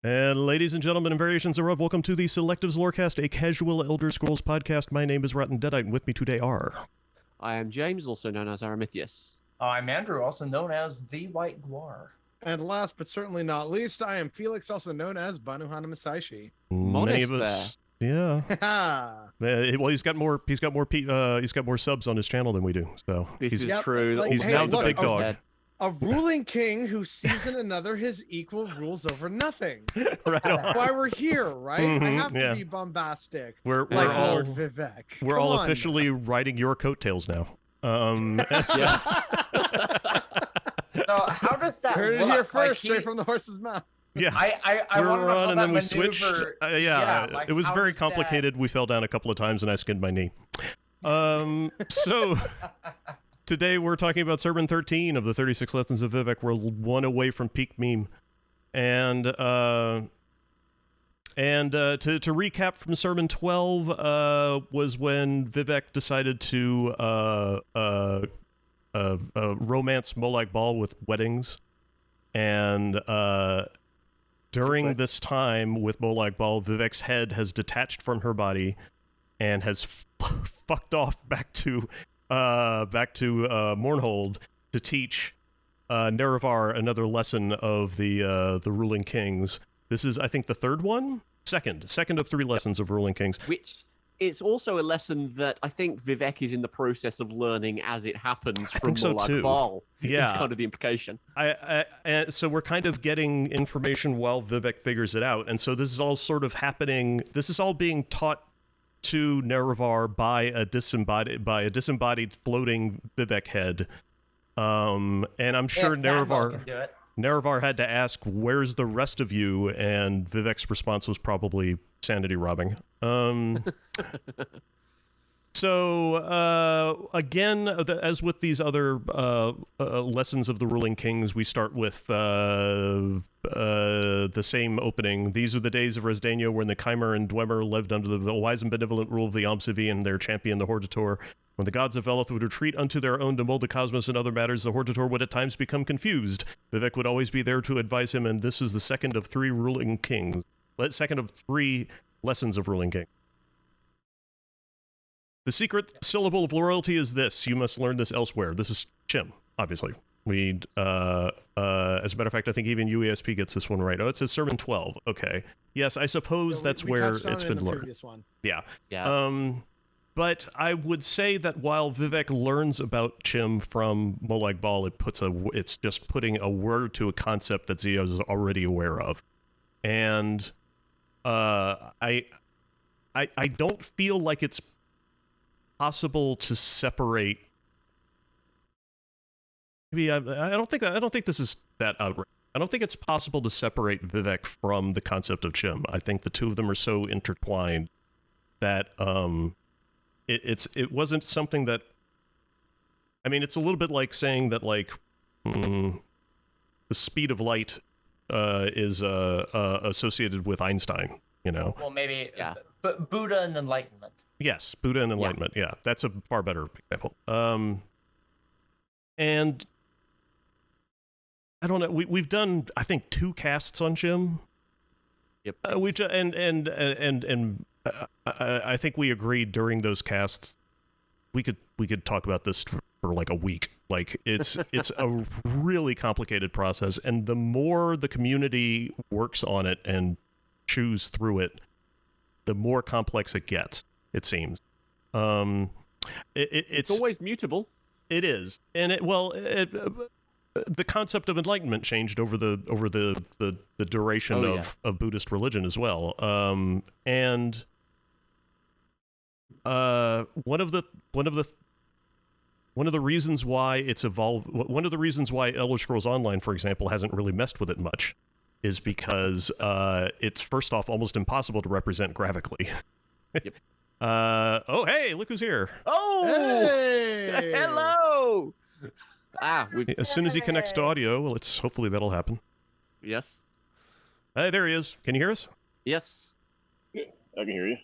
And ladies and gentlemen and variations thereof, welcome to the Selectives Lorecast, a casual Elder Scrolls podcast. My name is Rotten Deadite, and with me today are... I am James, also known as Aramithius. I'm Andrew, also known as the White Guar. And last but certainly not least, I am Felix, also known as Banuhana Masaishi. Many of us, yeah. Well, he's got more subs on his channel than we do. So this is true. Like, he's now the big dog. A ruling king who sees in another his equal rules over nothing. Right on. Why we're here, right? I have to yeah. be bombastic. We're like all Lord Vivec. We're Come all on. officially riding your coattails now. So how does that Heard it look? here first, Like, straight from the horse's mouth. Yeah. I We want were to know how on and that then we switched. maneuver- It was how very does complicated. We fell down a couple of times and I skinned my knee. So today we're talking about Sermon 13 of the 36 Lessons of Vivec. We're one away from peak meme. And to recap from Sermon 12 was when Vivec decided to romance Molag Bal with weddings. And during this time with Molag Bal, Vivec's head has detached from her body and has fucked off back to Mournhold to teach Nerevar another lesson of the ruling kings. This is, I think, the third one? Second of three lessons of ruling kings. Which it's also a lesson that I think Vivec is in the process of learning as it happens from Molag Bal. Yeah. Is kind of the implication. And so we're kind of getting information while Vivec figures it out. And so this is all sort of happening. This is all being taught to Nerevar by a disembodied floating Vivec head. And I'm sure Nerevar had to ask, "Where's the rest of you?" And Vivec's response was probably sanity robbing. So again, as with these other lessons of the ruling kings, we start with the same opening. These are the days of Resdaño when the Chimer and Dwemer lived under the wise and benevolent rule of the Amsivi and their champion, the Hortator. When the gods of Veleth would retreat unto their own to mold the cosmos and other matters, the Hortator would at times become confused. Vivec would always be there to advise him, and this is the second of three ruling kings. Second of three lessons of ruling king. The secret syllable of loyalty is this. You must learn this elsewhere. This is Chim, obviously. As a matter of fact, I think even UESP gets this one right. Oh, it says Sermon 12. Okay. Yes, I suppose that's where it's been learned. Yeah. But I would say that while Vivec learns about Chim from Molag Bal, it's just putting a word to a concept that Zio is already aware of. And I don't feel like it's possible to separate. Maybe I don't think this is that outrageous. I don't think it's possible to separate Vivec from the concept of Chim. I think the two of them are so intertwined that it wasn't something that. I mean, it's a little bit like saying that the speed of light is associated with Einstein. You know. Well, maybe. Yeah. But Buddha and enlightenment. Yes, Buddha and enlightenment. Yeah, that's a far better example. And I don't know. We've done, I think, 2 casts on Chim. Yep. I think we agreed during those casts we could talk about this for like a week. Like it's a really complicated process, and the more the community works on it and chews through it, the more complex it gets. It seems. It's always mutable. It is, and the concept of enlightenment changed over the duration of Buddhist religion as well. And one of the reasons why it's evolved. One of the reasons why Elder Scrolls Online, for example, hasn't really messed with it much, is because it's first off almost impossible to represent graphically. Yep. Oh, hey, look who's here. Oh, hey! Hello. As soon as he connects to audio, well, hopefully that'll happen. Yes. Hey, there he is. Can you hear us? Yes. Yeah, I can hear you.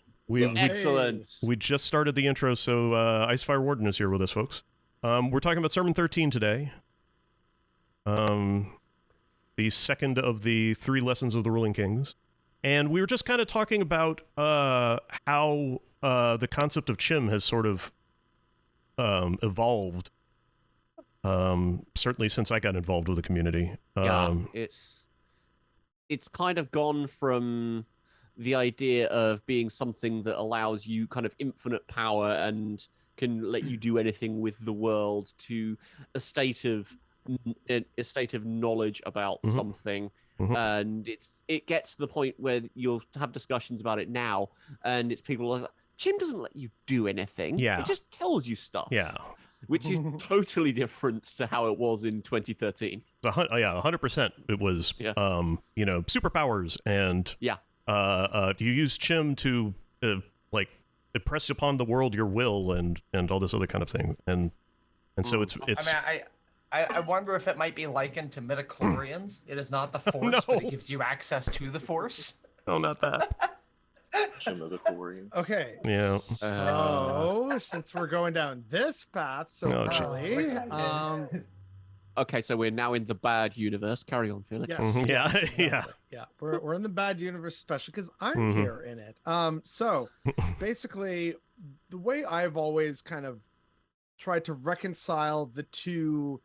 Excellent. We just started the intro, so Icefire Warden is here with us, folks. We're talking about Sermon 13 today. The the second of the 3 lessons of the ruling kings, and we were just kind of talking about how the concept of Chim has sort of evolved. Certainly since I got involved with the community. It's kind of gone from the idea of being something that allows you kind of infinite power and can let you do anything with the world to a state of knowledge about something. And it gets to the point where you'll have discussions about it now, and it's people like, Chim doesn't let you do anything. It just tells you stuff. Which is totally different to how it was in 2013. 100%. It was, superpowers, and you use Chim to impress upon the world your will and all this other kind of thing, and so it's. I wonder if it might be likened to midichlorians. It is not the Force, but it gives you access to the Force. Oh, not that. Okay. Yeah. So since we're going down this path so early, okay, so we're now in the bad universe. Carry on, Felix. Yes, yeah. We're in the bad universe, especially because I'm here in it. So basically, the way I've always kind of tried to reconcile the two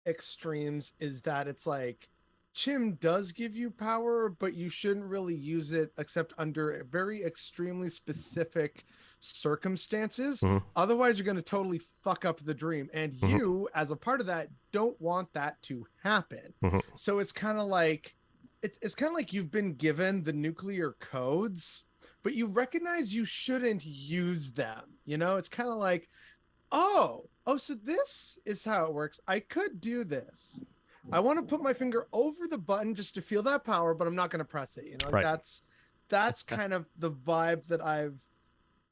extremes is that it's like, Chim does give you power, but you shouldn't really use it except under very extremely specific circumstances. Otherwise, you're going to totally fuck up the dream. And you, as a part of that, don't want that to happen. So it's kind of like, it's kind of like you've been given the nuclear codes, but you recognize you shouldn't use them. You know, it's kind of like, oh, so this is how it works. I could do this. I want to put my finger over the button just to feel that power, but I'm not going to press it. You know, that's kind of the vibe that I've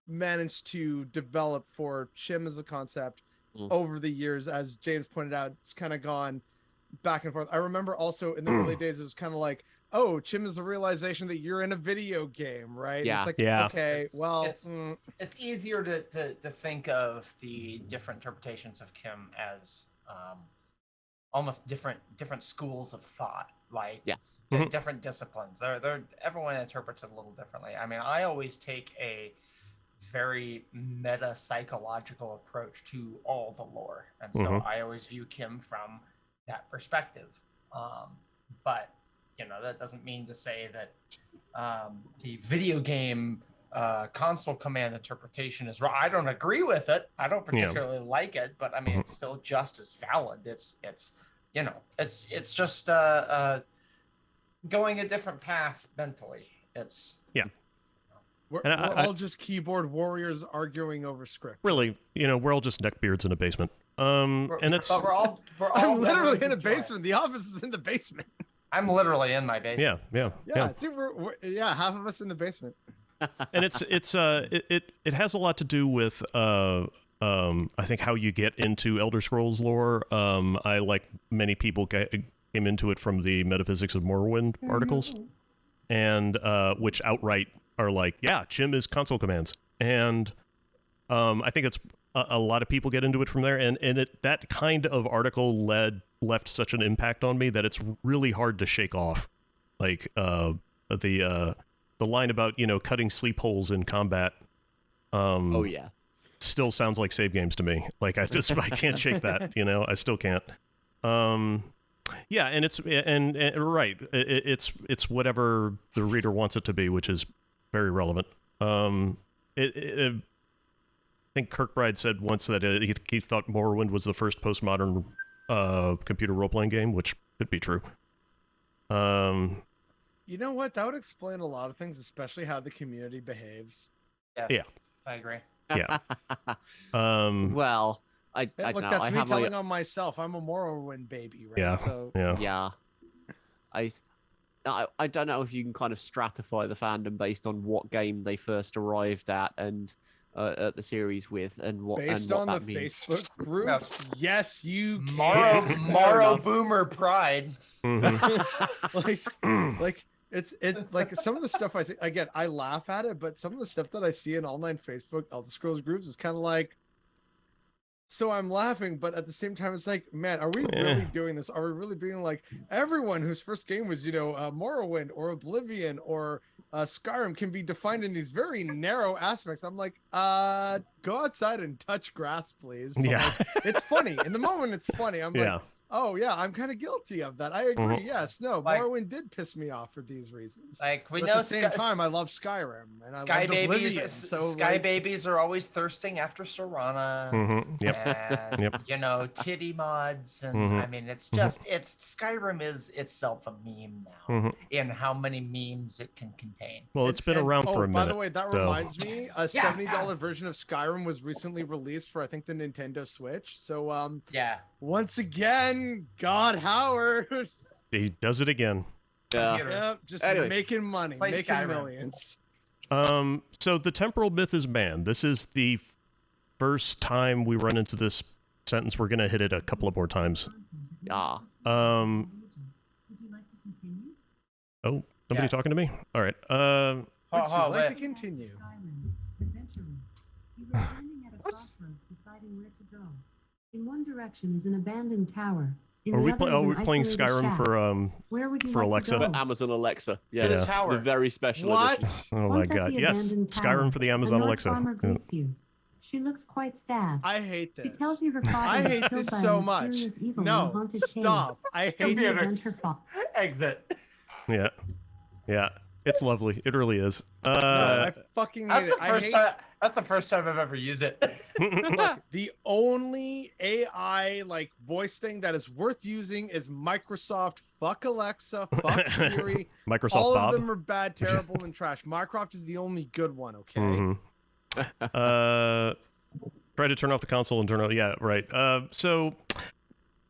managed to develop for Chim as a concept over the years. As James pointed out, it's kind of gone back and forth. I remember also in the early days, it was kind of like, oh, Chim is the realization that you're in a video game, right? Yeah. It's like, okay, well, it's easier to think of the different interpretations of Chim as almost different schools of thought, like different disciplines. They're everyone interprets it a little differently. I mean, I always take a very meta psychological approach to all the lore, and so I always view Chim from that perspective. But that doesn't mean to say that the video game console command interpretation is wrong. I don't agree with it. I don't particularly like it, but I mean, it's still just as valid. It's just going a different path mentally. We're all just keyboard warriors arguing over script. Really, we're all just neckbeards in a basement. We're all I'm literally in a basement. The office is in the basement. I'm literally in my basement. Yeah. See, we're half of us in the basement. And it has a lot to do with I think how you get into Elder Scrolls lore. I, like many people, came into it from the Metaphysics of Morrowind articles, and which outright are like, yeah, Chim is console commands, and I think it's a lot of people get into it from there, and that kind of article left such an impact on me that it's really hard to shake off. Like the line about cutting sleep holes in combat. Still sounds like save games to me. Like I can't shake that. I still can't. And it's right. It's whatever the reader wants it to be, which is very relevant. I think Kirkbride said once that he thought Morrowind was the first postmodern computer role-playing game, which could be true. You know what? That would explain a lot of things, especially how the community behaves. Yeah, I agree. Yeah. Well, I look, don't know. that's I me have telling on myself. I'm a Morrowind baby, right? Yeah. So yeah. I don't know if you can kind of stratify the fandom based on what game they first arrived at and at the series with, and what based and what on that the means. Facebook groups. Yes, you Morrow enough. Boomer pride. like it's like some of the stuff I see. Again, I laugh at it, but some of the stuff that I see in online Facebook Elder Scrolls groups is kind of like, So I'm laughing, but at the same time, it's like, man, are we really doing this? Are we really being like everyone whose first game was, Morrowind or Oblivion or Skyrim can be defined in these very narrow aspects? I'm like, go outside and touch grass, please. But it's funny. In the moment, it's funny. I'm like, oh yeah, I'm kind of guilty of that. I agree. Yes, no, Morrowind did piss me off for these reasons. Like we but know, at the same time, I love Skyrim and Sky I love babies. Oblivion, so Sky babies are always thirsting after Serana, and titty mods, and I mean, it's just Skyrim is itself a meme now in how many memes it can contain. Well, it's been around for a minute. By the way, that reminds me, a $70 version of Skyrim was recently released for I think the Nintendo Switch. So once again. God Howard. He does it again. Just making money, making Skyrim. Millions. So the temporal myth is man. This is the first time we run into this sentence. We're gonna hit it a couple of more times. Yeah. Oh, somebody talking to me? All right. Would you like to continue? In one direction is an abandoned tower. We're playing Skyrim for Alexa. Amazon Alexa. Yeah. Tower. The very special What? edition. Oh my god. Yes. Skyrim for the Amazon Alexa. You. She looks quite sad. I hate this. She tells you her father I hate this so much. No, stop. I hate this. Exit. Yeah. Yeah. It's lovely. It really is. No, I fucking hate it. That's the first time I've ever used it. Look, the only AI voice thing that is worth using is Microsoft. Fuck Alexa. Fuck Siri. Microsoft. All Bob. of them are bad, terrible, and trash. Microsoft is the only good one. Okay. Try to turn off the console and turn on. Yeah. Right. So,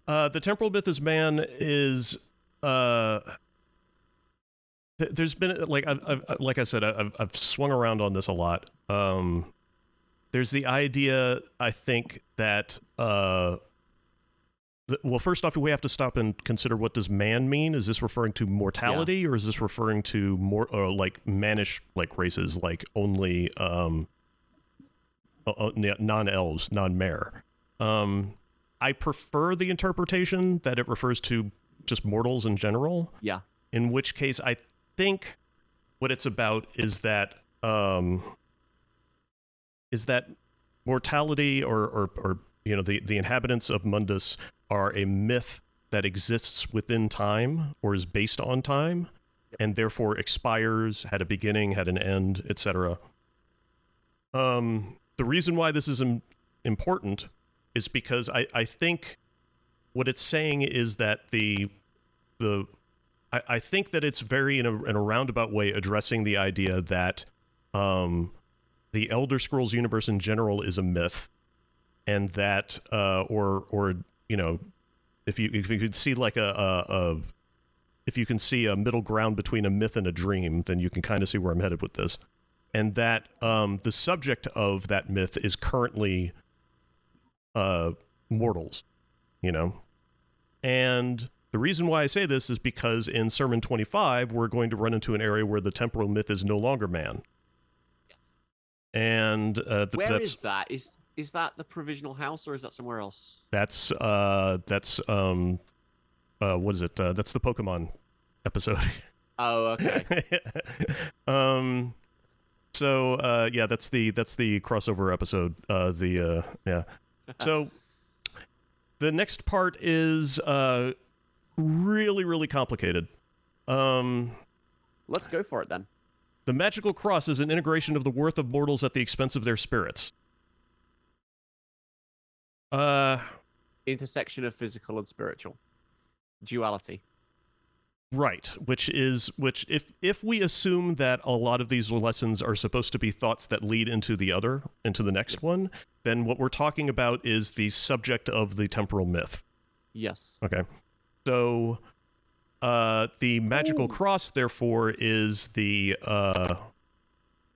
the temporal myth is man is. There's been like I said, I've swung around on this a lot. There's the idea, I think, that well, first off, we have to stop and consider, what does man mean? Is this referring to mortality, or is this referring to more mannish races, like only non-elves, non-mare? I prefer the interpretation that it refers to just mortals in general. Yeah. In which case, I think what it's about is that mortality or the inhabitants of Mundus are a myth that exists within time or is based on time, and therefore expires, had a beginning, had an end, etc. The reason why this is important is because I think what it's saying is that I think that it's very in a roundabout way addressing the idea that the Elder Scrolls universe in general is a myth, and that if you could see if you can see a middle ground between a myth and a dream, then you can kind of see where I'm headed with this, and that the subject of that myth is currently mortals, and the reason why I say this is because in Sermon 25, we're going to run into an area where the temporal myth is no longer man. Yes. And where is that? Is that the provisional house, or is that somewhere else? That's what is it? That's the Pokemon episode. Oh, okay. So that's the crossover episode. So the next part is really, really complicated. Let's go for it then. The magical cross is an integration of the worth of mortals at the expense of their spirits. Intersection of physical and spiritual. Duality. Right, which if we assume that a lot of these lessons are supposed to be thoughts that lead into the next one, then what we're talking about is the subject of the temporal myth. Yes. Okay. So, the magical cross, therefore, is the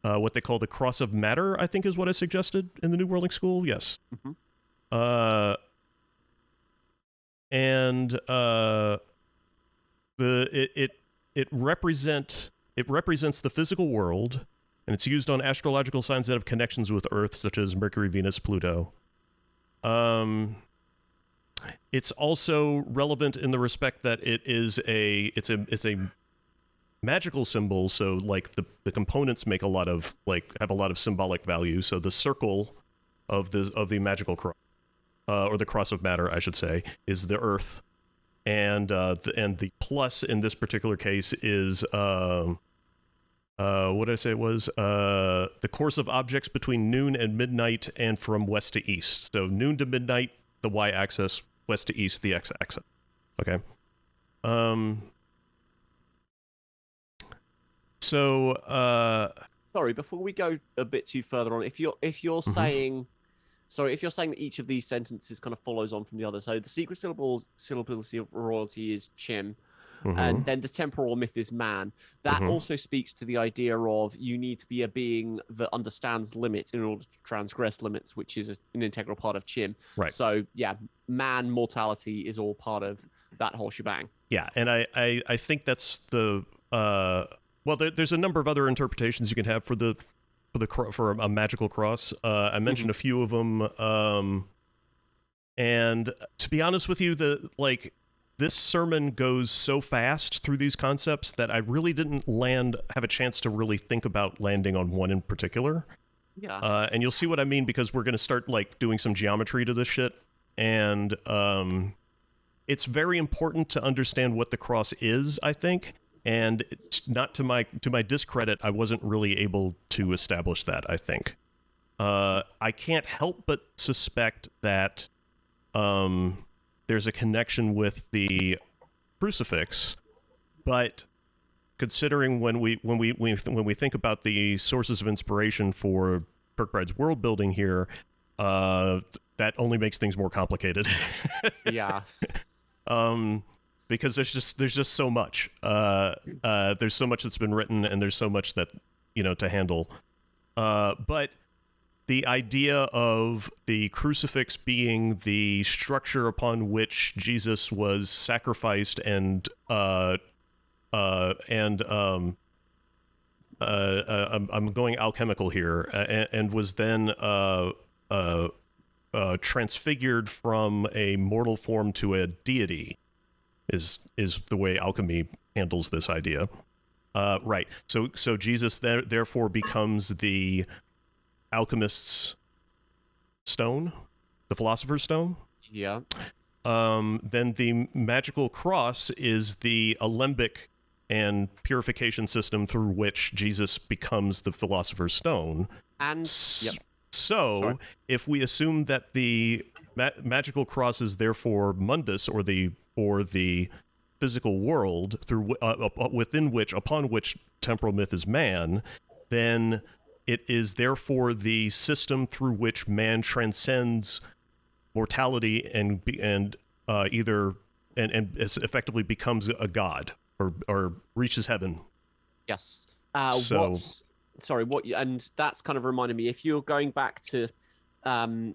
what they call the cross of matter, I think is what I suggested in the New Worldling School. Yes. Mm-hmm. It represents the physical world, and it's used on astrological signs that have connections with Earth, such as Mercury, Venus, Pluto. It's also relevant in the respect that it's a magical symbol, so like the components make a lot of have a lot of symbolic value. So the circle of the magical cross, or the cross of matter, I should say, is the earth, and the plus in this particular case is what did I say it was? The course of objects between noon and midnight and from west to east. So noon to midnight, the y-axis, west to east, the x-axis. Okay. Sorry, before we go a bit too further on, if you're saying, sorry, if you're saying that each of these sentences kind of follows on from the other, so the secret syllability of royalty is Chim, and then the temporal myth is man. That also speaks to the idea of you need to be a being that understands limits in order to transgress limits, which is an integral part of Chim. Right. So yeah, man, mortality is all part of that whole shebang. Yeah, and I think that's the well, there's a number of other interpretations you can have for a magical cross. I mentioned a few of them, and to be honest with you, this sermon goes so fast through these concepts that I really didn't have a chance to really think about landing on one in particular. Yeah. And you'll see what I mean, because we're going to start doing some geometry to this shit, and it's very important to understand what the cross is, I think. And it's not to my discredit, I wasn't really able to establish that, I think. I can't help but suspect that there's a connection with the crucifix, but considering when we think about the sources of inspiration for Kirkbride's world building here, that only makes things more complicated. Yeah. Because there's just so much. There's so much that's been written, and there's so much that to handle. But the idea of the crucifix being the structure upon which Jesus was sacrificed and I'm going alchemical here, and was then transfigured from a mortal form to a deity, is the way alchemy handles this idea. Right. So Jesus therefore becomes the alchemist's stone, the philosopher's stone. Yeah. Then the magical cross is the alembic and purification system through which Jesus becomes the philosopher's stone. And so if we assume that the magical cross is therefore mundus, or the physical world through upon which temporal myth is man, then it is therefore the system through which man transcends mortality and effectively becomes a god, or reaches heaven. Yes. And that's kind of reminded me, if you're going back to,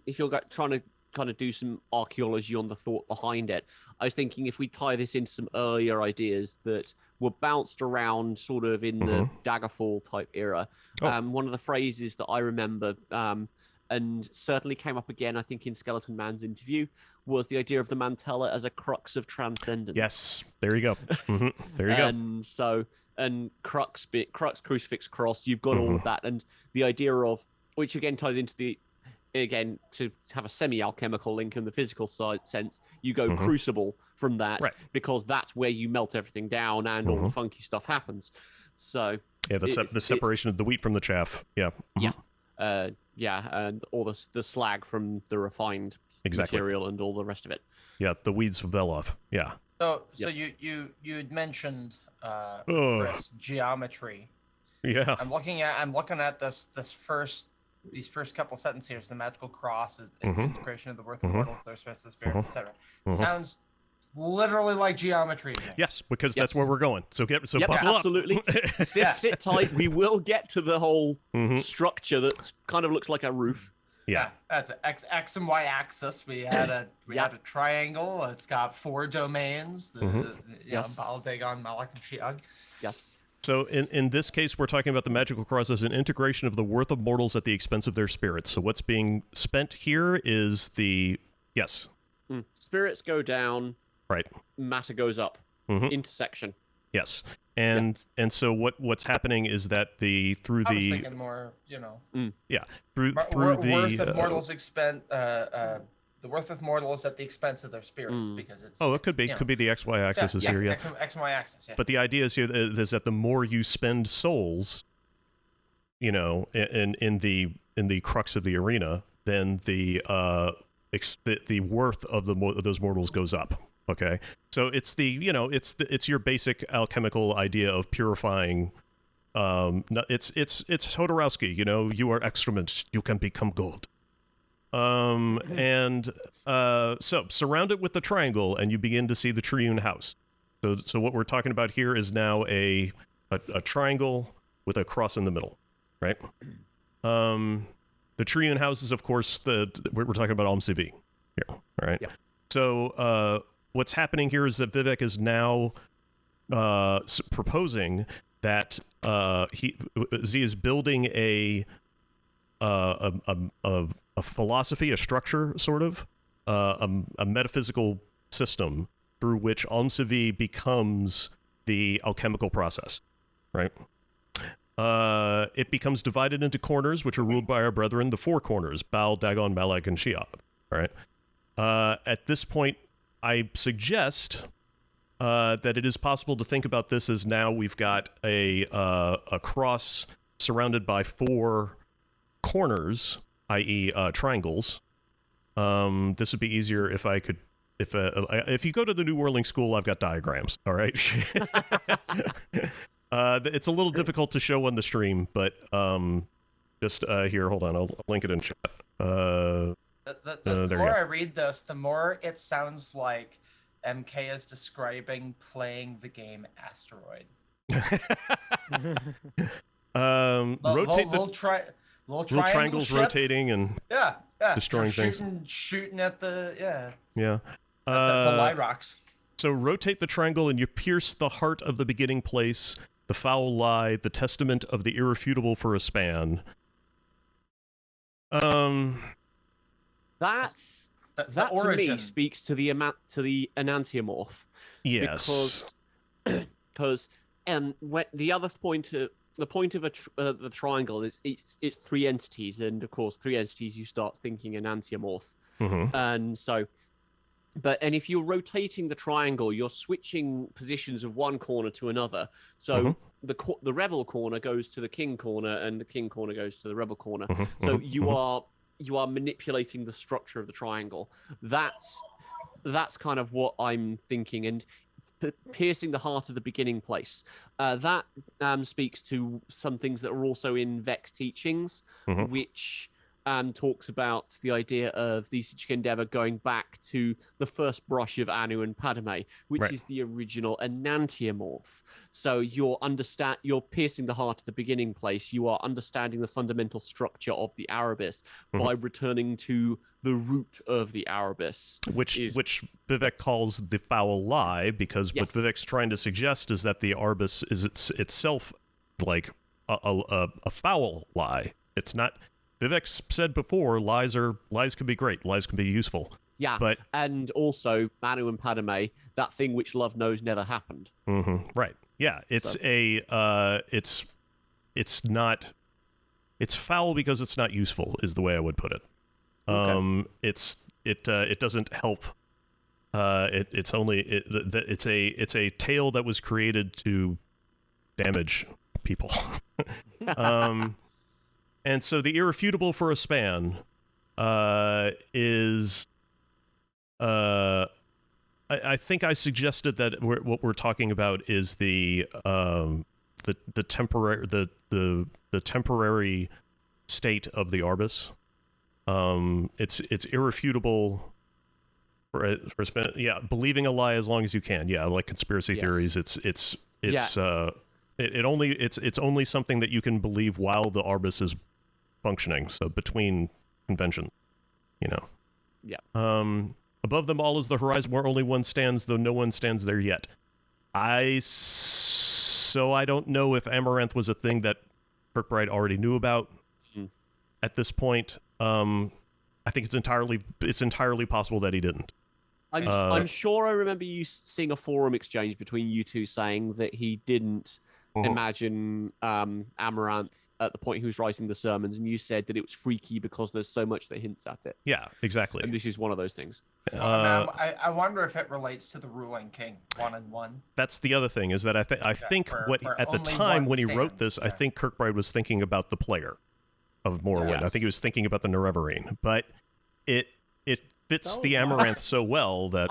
if you're trying to kind of do some archaeology on the thought behind it, I was thinking if we tie this into some earlier ideas that were bounced around sort of in the Daggerfall type era. One of the phrases that I remember, and certainly came up again, I think, in Skeleton Man's interview, was the idea of the mantella as a crux of transcendence. Yes, there you go. There you go. And so, and crux, crucifix, cross, you've got all of that. And the idea of, which again ties into again, to have a semi-alchemical link in the physical side sense, you go crucible from that, because that's where you melt everything down and all the funky stuff happens. So yeah, the separation of the wheat from the chaff. Yeah. And all the slag from the refined material and all the rest of it. Yeah, the weeds of Veloth. Yeah. So you had mentioned Chris, geometry. Yeah. I'm looking at these first couple of sentences here. So the magical cross is the integration of the worth of mortals, their spirits, etc. Sounds literally like geometry. Yes, because that's where we're going. So buckle up. Absolutely. Sit tight. We will get to the whole structure that kind of looks like a roof. Yeah, that's an X and Y axis. We had a triangle. It's got 4 domains. Baal, Dagon, Malak, and Shiag. Yes. So in this case, we're talking about the magical cross as an integration of the worth of mortals at the expense of their spirits. So what's being spent here is the... Yes. Spirits go down. Right. Matter goes up. Intersection. Yes. And so what's happening is that I was thinking more, Yeah. Through the... Worth of mortals the worth of mortals at the expense of their spirits, because it's... it could be the XY axis is here, X and Y axis, yeah. But the idea is here is that the more you spend souls, in the crux of the arena, then the worth of those mortals goes up. Okay, so it's it's your basic alchemical idea of purifying. It's Hodorowski. You are excrement. You can become gold. So surround it with the triangle, and you begin to see the Triune house. So what we're talking about here is now a triangle with a cross in the middle, right? The Triune house is, of course, we're talking about Almsivi here, all right? Yeah. So what's happening here is that Vivec is now proposing that Z is building a philosophy, a structure, sort of, a metaphysical system through which Almsivi becomes the alchemical process, right? It becomes divided into corners, which are ruled by our brethren, the four corners, Baal, Dagon, Malak, and Sheab, right? At this point, I suggest that it is possible to think about this as now we've got a cross surrounded by four corners, i.e. Triangles. This would be easier if I could... If you go to the New Whirling School, I've got diagrams, all right? It's a little difficult to show on the stream, but just here, hold on, I'll link it in chat. The more I read this, the more it sounds like MK is describing playing the game Asteroid. Rotate little triangles ship. Rotating and destroying things. Shooting at the the Lyrox. So rotate the triangle and you pierce the heart of the beginning place, the foul lie, the testament of the irrefutable for a span. That to me speaks to the enantiomorph. Yes. Because when the other point of the triangle is it's three entities, and of course three entities you start thinking enantiomorph. And so and if you're rotating the triangle, you're switching positions of one corner to another. So the rebel corner goes to the king corner, and the king corner goes to the rebel corner. So you are manipulating the structure of the triangle. That's kind of what I'm thinking. And piercing the heart of the beginning place. That speaks to some things that are also in Vec's teachings, which talks about the idea of the Psychic Endeavor going back to the first brush of Anu and Padme, which is the original enantiomorph. So you're piercing the heart of the beginning place. You are understanding the fundamental structure of the Arabis by returning to the root of the Arabis, which Vivec calls the foul lie, because what Vivec's trying to suggest is that the Arabis is itself like a foul lie. It's not. Vivec said before, lies can be great, lies can be useful. Yeah, and also Manu and Padme, that thing which love knows never happened. Right. Yeah, it's foul because it's not useful, is the way I would put it. It doesn't help. It's a tale that was created to damage people. And so the irrefutable for a span is... I think I suggested that what we're talking about is the temporary state of the Arbus. It's irrefutable for a span. Yeah, believing a lie as long as you can. Yeah, like conspiracy theories. It's only something that you can believe while the Arbus is functioning. So between conventions, Yeah. Above them all is the horizon where only one stands, though no one stands there yet. I So I don't know if amaranth was a thing that Kirkbride already knew about at this point. I think it's entirely possible that he didn't. I'm sure I remember you seeing a forum exchange between you two saying that he didn't imagine amaranth at the point he was writing the sermons, and you said that it was freaky because there's so much that hints at it. Yeah, exactly. And this is one of those things. I wonder if it relates to the ruling king 1-1. That's the other thing, is that I think at the time when he wrote this, I think Kirkbride was thinking about the player of Morrowind. I think he was thinking about the Nerevarine, but it fits the amaranth so well that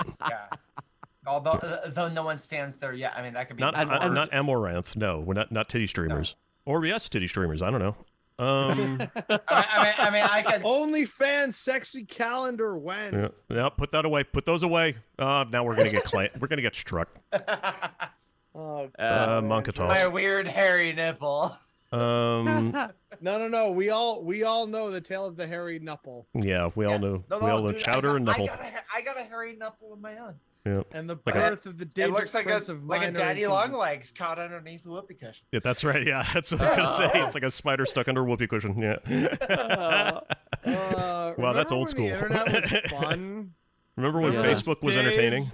although no one stands there yet. I mean, that could be not amaranth. No, we're not titty streamers. Or yes, titty streamers. I don't know. I could OnlyFans sexy calendar when. Yeah, put that away. Put those away. Now we're gonna get we're gonna get struck. Monkatos. My weird hairy nipple. No. We all know the tale of the hairy nipple. Yeah, we all know. We all know chowder and nipple. I got a hairy nipple of my own. Yeah. And the birth of the Daedric it looks like Prince of like a daddy long legs caught underneath the whoopee cushion. Yeah, that's right. Yeah, that's what I was gonna say. It's like a spider stuck under a whoopee cushion. Yeah. Wow, that's old school. The internet was fun. Remember when Facebook was entertaining?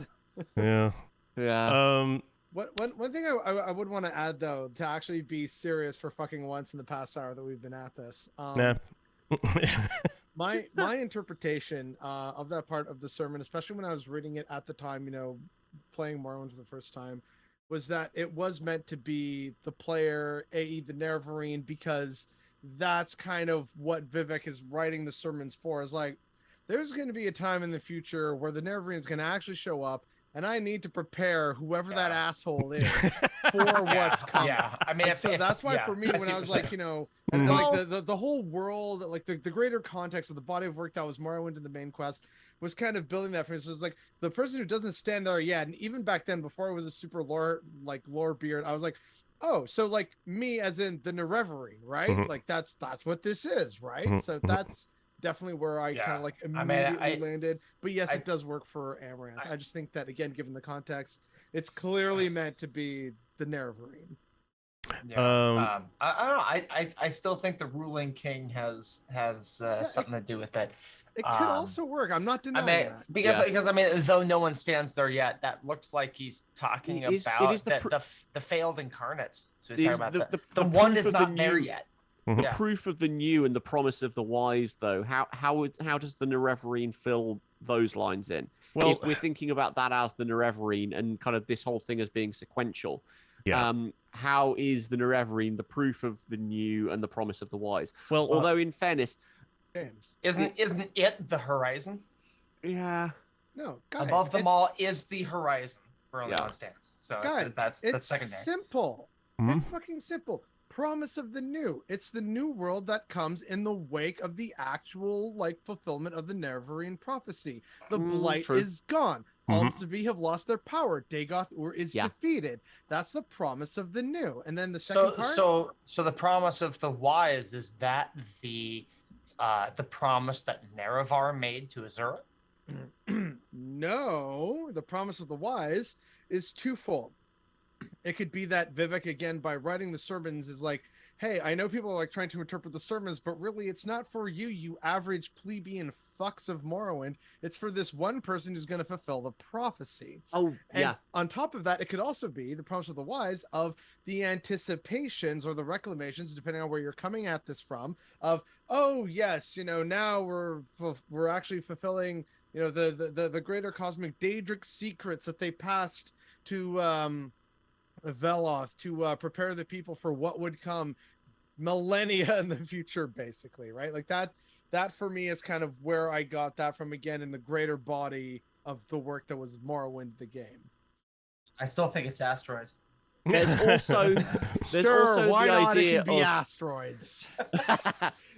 Yeah. Yeah. One thing I would want to add, though, to actually be serious for fucking once in the past hour that we've been at this. My interpretation of that part of the sermon, especially when I was reading it at the time, playing Morrowind for the first time, was that it was meant to be the player, i.e. the Nerevarine, because that's kind of what Vivec is writing the sermons for. Is like, there's going to be a time in the future where the Nerevarine is going to actually show up, and I need to prepare whoever that asshole is for what's coming. Yeah, I mean, that's why for me, when I was like, and like the whole world, like the greater context of the body of work that was Morrowind in the main quest was kind of building that for instance. Like the person who doesn't stand there yet, and even back then, before I was a super lore beard, I was like, oh, so like me as in the Nerevarine, right? Like that's what this is, right? So that's definitely where I kind of like immediately landed. But yes, it does work for Amaranth. I just think that, again, given the context, it's clearly meant to be the Nerevarine. Yeah. I don't know. I still think the ruling king has something to do with it. It could also work. I'm not denying that. Because though no one stands there yet, that looks like he's talking about the failed incarnates. So he's talking about the one is not there yet. The proof of the new and the promise of the wise, though, how does the Nerevarine fill those lines in? Well, if we're thinking about that as the Nerevarine and kind of this whole thing as being sequential, how is the Nerevarine the proof of the new and the promise of the wise? Well, although in fairness, isn't it the horizon? Yeah. No, guys, above them all is the horizon for only one stands. So guys, that's secondary. Simple. It's fucking simple. Promise of the new. It's the new world that comes in the wake of the actual fulfillment of the Nerevarine prophecy. The blight is gone. Alms have lost their power. Dagoth Ur is defeated. That's the promise of the new. And then the second part. So the promise of the wise, is that the promise that Nerevar made to Azura? No, the promise of the wise is twofold. It could be that Vivec, again, by writing the sermons, is like, hey, I know people are trying to interpret the sermons, but really it's not for you average plebeian fucks of Morrowind. It's for this one person who's going to fulfill the prophecy. And on top of that, it could also be the promise of the wise of the anticipations or the reclamations, depending on where you're coming at this from, of, oh yes, now we're actually fulfilling, the greater cosmic Daedric secrets that they passed to Veloth to prepare the people for what would come millennia in the future, basically, right? Like that for me is kind of where I got that from, again, in the greater body of the work that was Morrowind the game. I still think it's asteroids. There's also why the not? idea it can be of asteroids.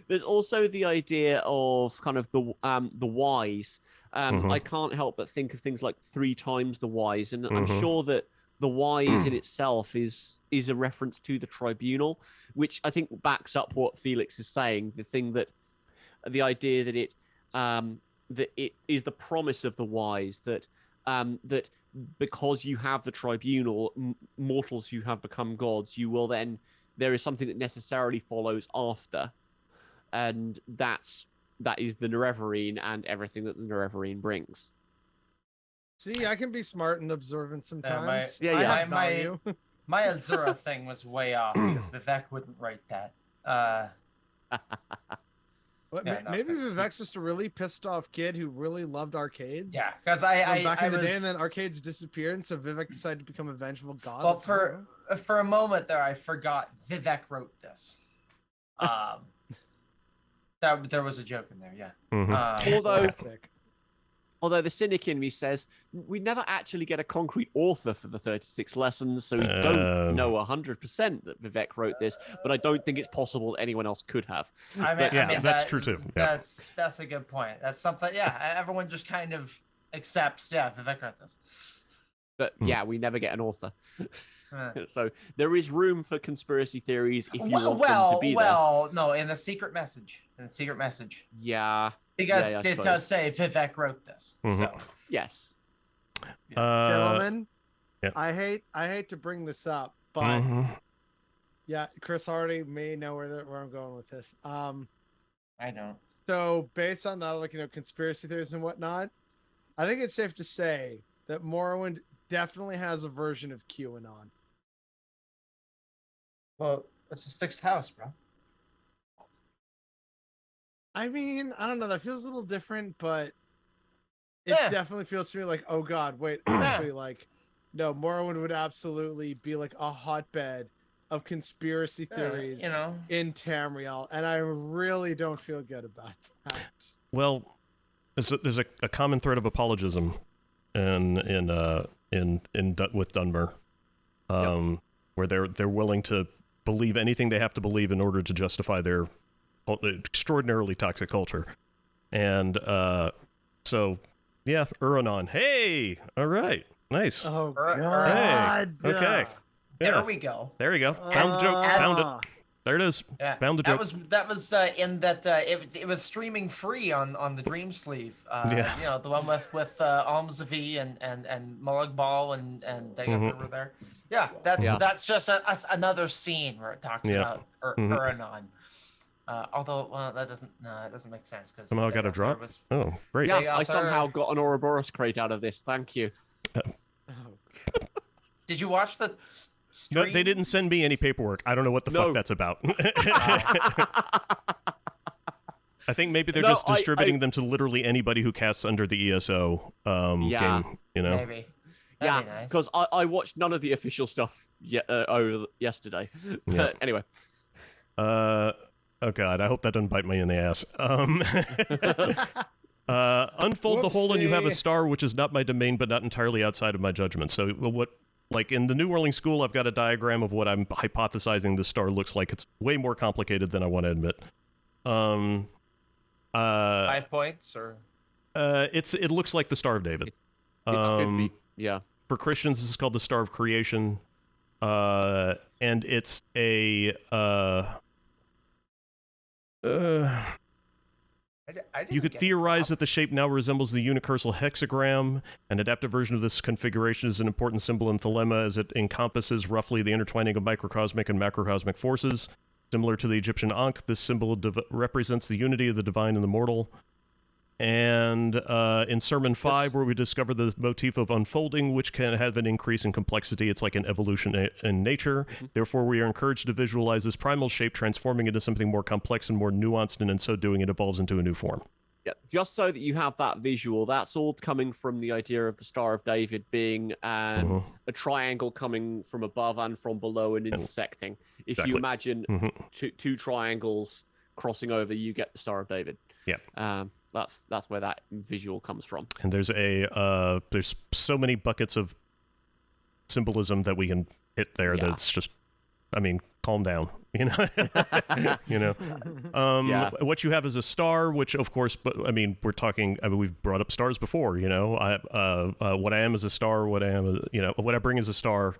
There's also the idea of kind of the wise. I can't help but think of things like 3 times the wise, and I'm sure that the wise in itself is a reference to the tribunal, which I think backs up what Felix is saying. The idea that it is the promise of the wise, that that because you have the tribunal, mortals who have become gods, you will then, there is something that necessarily follows after, and that is the Nerevarine and everything that the Nerevarine brings. See, I can be smart and observant sometimes. My Azura thing was way off because Vivec wouldn't write that. Maybe Vivec's just a really pissed off kid who really loved arcades. Yeah, because I back in the was... day, and then arcades disappeared, and so Vivec decided to become a vengeful god. Well, for a moment there, I forgot Vivec wrote this. There was a joke in there, yeah. Mm-hmm. Although the cynic in me says we never actually get a concrete author for the 36 lessons, so we don't know 100% that Vivec wrote this, but I don't think it's possible that anyone else could have. I mean, that's true too. Yeah. That's a good point. That's something. Yeah, everyone just kind of accepts. Yeah, Vivec wrote this. But yeah, we never get an author. So there is room for conspiracy theories if you want them to be there. Well, no, in the secret message. Yeah. Because it does say Vivec wrote this. Mm-hmm. So yes. Gentlemen, I hate to bring this up, but yeah, Chris already may know where I'm going with this. I don't. So based on that, like, conspiracy theories and whatnot, I think it's safe to say that Morrowind definitely has a version of QAnon. Well, it's the sixth house, bro. I mean, I don't know. That feels a little different, but it definitely feels to me like, oh god, wait, actually, like, no, Morrowind would absolutely be like a hotbed of conspiracy theories, in Tamriel, and I really don't feel good about that. Well, there's a common thread of apologism with Dunmer, where they're willing to believe anything they have to believe in order to justify their extraordinarily toxic culture. And so yeah, Uranon. Hey, all right, nice. Oh god. Hey. Okay. There we go. There you go. Found the joke. Found it. There it is. Yeah. Found the joke. That was in that it was streaming free on the Dream Sleeve. The one with Almzavi and Molag Bal and Dagoth Ur were there. Yeah, that's just another scene where it talks about Uranon. Although that doesn't make sense because somehow got a drop. Oh, great! Yeah, I somehow got an Ouroboros crate out of this. Thank you. Did you watch the stream? No, they didn't send me any paperwork. I don't know what the fuck that's about. I think maybe they're just distributing them to literally anybody who casts under the ESO game. Maybe. Yeah, because I watched none of the official stuff yesterday. But anyway. Oh god, I hope that doesn't bite me in the ass. Unfold the whole and you have a star, which is not my domain, but not entirely outside of my judgment. So what, like in the New Whirling School, I've got a diagram of what I'm hypothesizing the star looks like. It's way more complicated than I want to admit. 5 points or? It looks like the Star of David. It could be, yeah. For Christians, this is called the Star of Creation, and it's a you could theorize that the shape now resembles the unicursal hexagram. An adaptive version of this configuration is an important symbol in Thelema, as it encompasses roughly the intertwining of microcosmic and macrocosmic forces. Similar to the Egyptian Ankh, this symbol represents the unity of the divine and the mortal. And in Sermon 5, where we discover the motif of unfolding, which can have an increase in complexity, it's like an evolution in nature. Therefore, we are encouraged to visualize this primal shape transforming into something more complex and more nuanced, and in so doing, it evolves into a new form. Yeah, just so that you have that visual, that's all coming from the idea of the Star of David being a triangle coming from above and from below and intersecting. If you imagine two triangles crossing over, you get the Star of David. Yeah. That's where that visual comes from. And there's there's so many buckets of symbolism that we can hit there that it's just, I mean, calm down, What you have is a star, which of course, but I mean, we've brought up stars before, what I am is a star, what I am, what I bring is a star.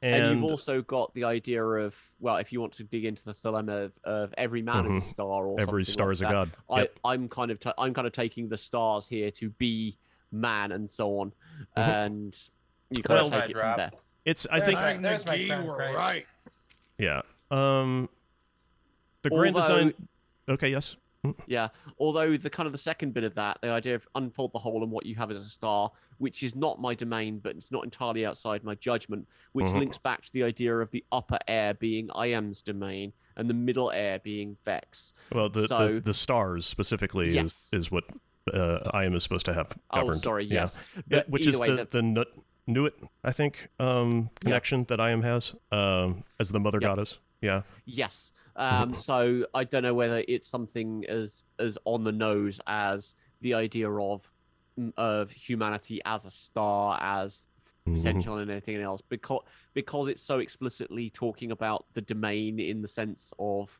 And you've also got the idea of, well, if you want to dig into the dilemma of every man is a star, or every star is a god. I'm kind of taking the stars here to be man, and so on. And you kind of take it from there. I think there's my turn, right. Yeah. The grand design. Okay. Yes. Yeah. Although the second bit of that, the idea of unfold the whole and what you have as a star, which is not my domain, but it's not entirely outside my judgment, which links back to the idea of the upper air being I am's domain and the middle air being Vex. Well, the stars specifically is what I am is supposed to have governed. Oh, sorry. Yes. Yeah. Which is the Nuit, I think, connection that I am has as the mother goddess. Yeah. Yes. So I don't know whether it's something as on the nose as the idea of humanity as a star, as potential and anything else, because it's so explicitly talking about the domain in the sense of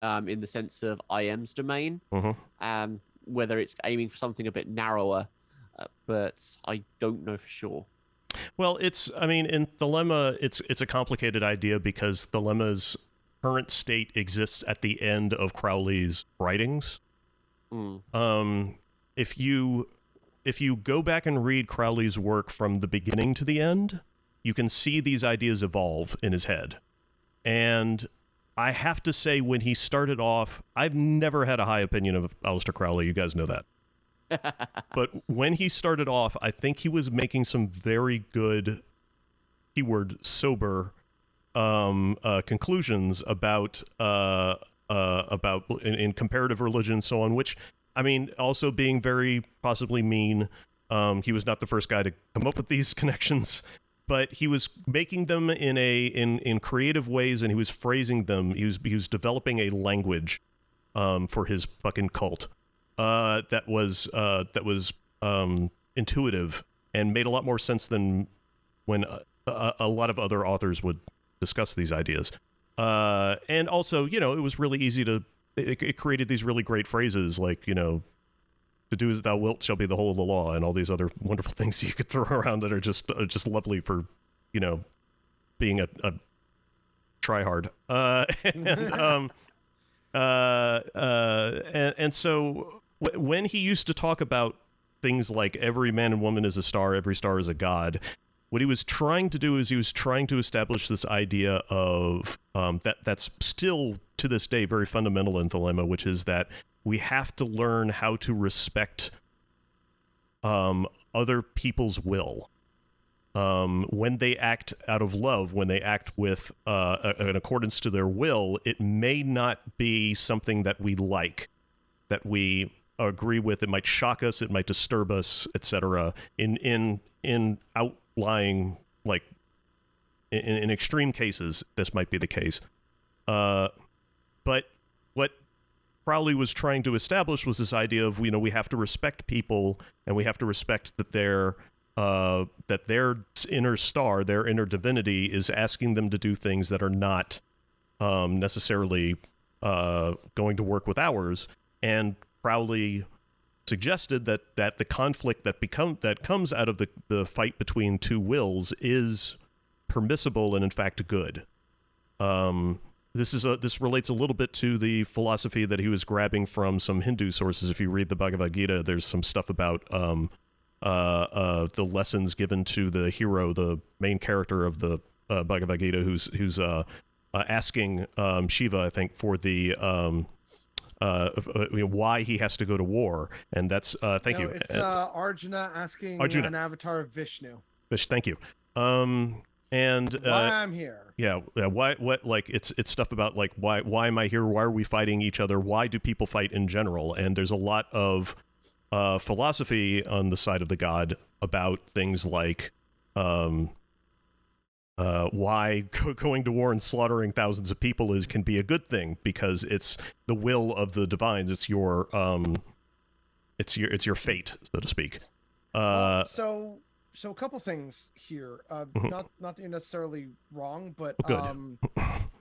I am's domain, whether it's aiming for something a bit narrower, but I don't know for sure. Well, in Thelema, it's a complicated idea because Thelema's current state exists at the end of Crowley's writings. If you go back and read Crowley's work from the beginning to the end, you can see these ideas evolve in his head. And I have to say, when he started off, I've never had a high opinion of Aleister Crowley. You guys know that. But when he started off, I think he was making some very good, keyword sober, conclusions about in comparative religion and so on, which, I mean, also being very possibly mean. He was not the first guy to come up with these connections, but he was making them in creative ways, and he was phrasing them. He was developing a language for his fucking cult that was intuitive and made a lot more sense than when a lot of other authors would discuss these ideas. And also, it was really easy it created these really great phrases like, to do as thou wilt shall be the whole of the law, and all these other wonderful things you could throw around that are just lovely for, being a tryhard. And so when he used to talk about things like every man and woman is a star, every star is a god, what he was trying to do is he was trying to establish this idea of that's still to this day very fundamental in Thelema, which is that we have to learn how to respect other people's will. When they act out of love, when they act with in accordance to their will, it may not be something that we like, that we agree with. It might shock us, it might disturb us, etc. In outlying, like in extreme cases, this might be the case. But what Crowley was trying to establish was this idea of, we have to respect people, and we have to respect that their inner star, their inner divinity, is asking them to do things that are not necessarily going to work with ours. And Crowley suggested that the conflict that comes out of the fight between two wills is permissible and in fact good. This relates a little bit to the philosophy that he was grabbing from some Hindu sources. If you read the Bhagavad Gita, there's some stuff about the lessons given to the hero, the main character of the Bhagavad Gita, who's asking Shiva, I think, for the why he has to go to war, and that's thank you. It's Arjuna asking an avatar of Vishnu. Thank you. And why I'm here. Yeah. Why? What? Like it's stuff about like why am I here? Why are we fighting each other? Why do people fight in general? And there's a lot of philosophy on the side of the god about things like why going to war and slaughtering thousands of people can be a good thing, because it's the will of the divines. It's your fate, so to speak. So a couple things here. Not that you're necessarily wrong, but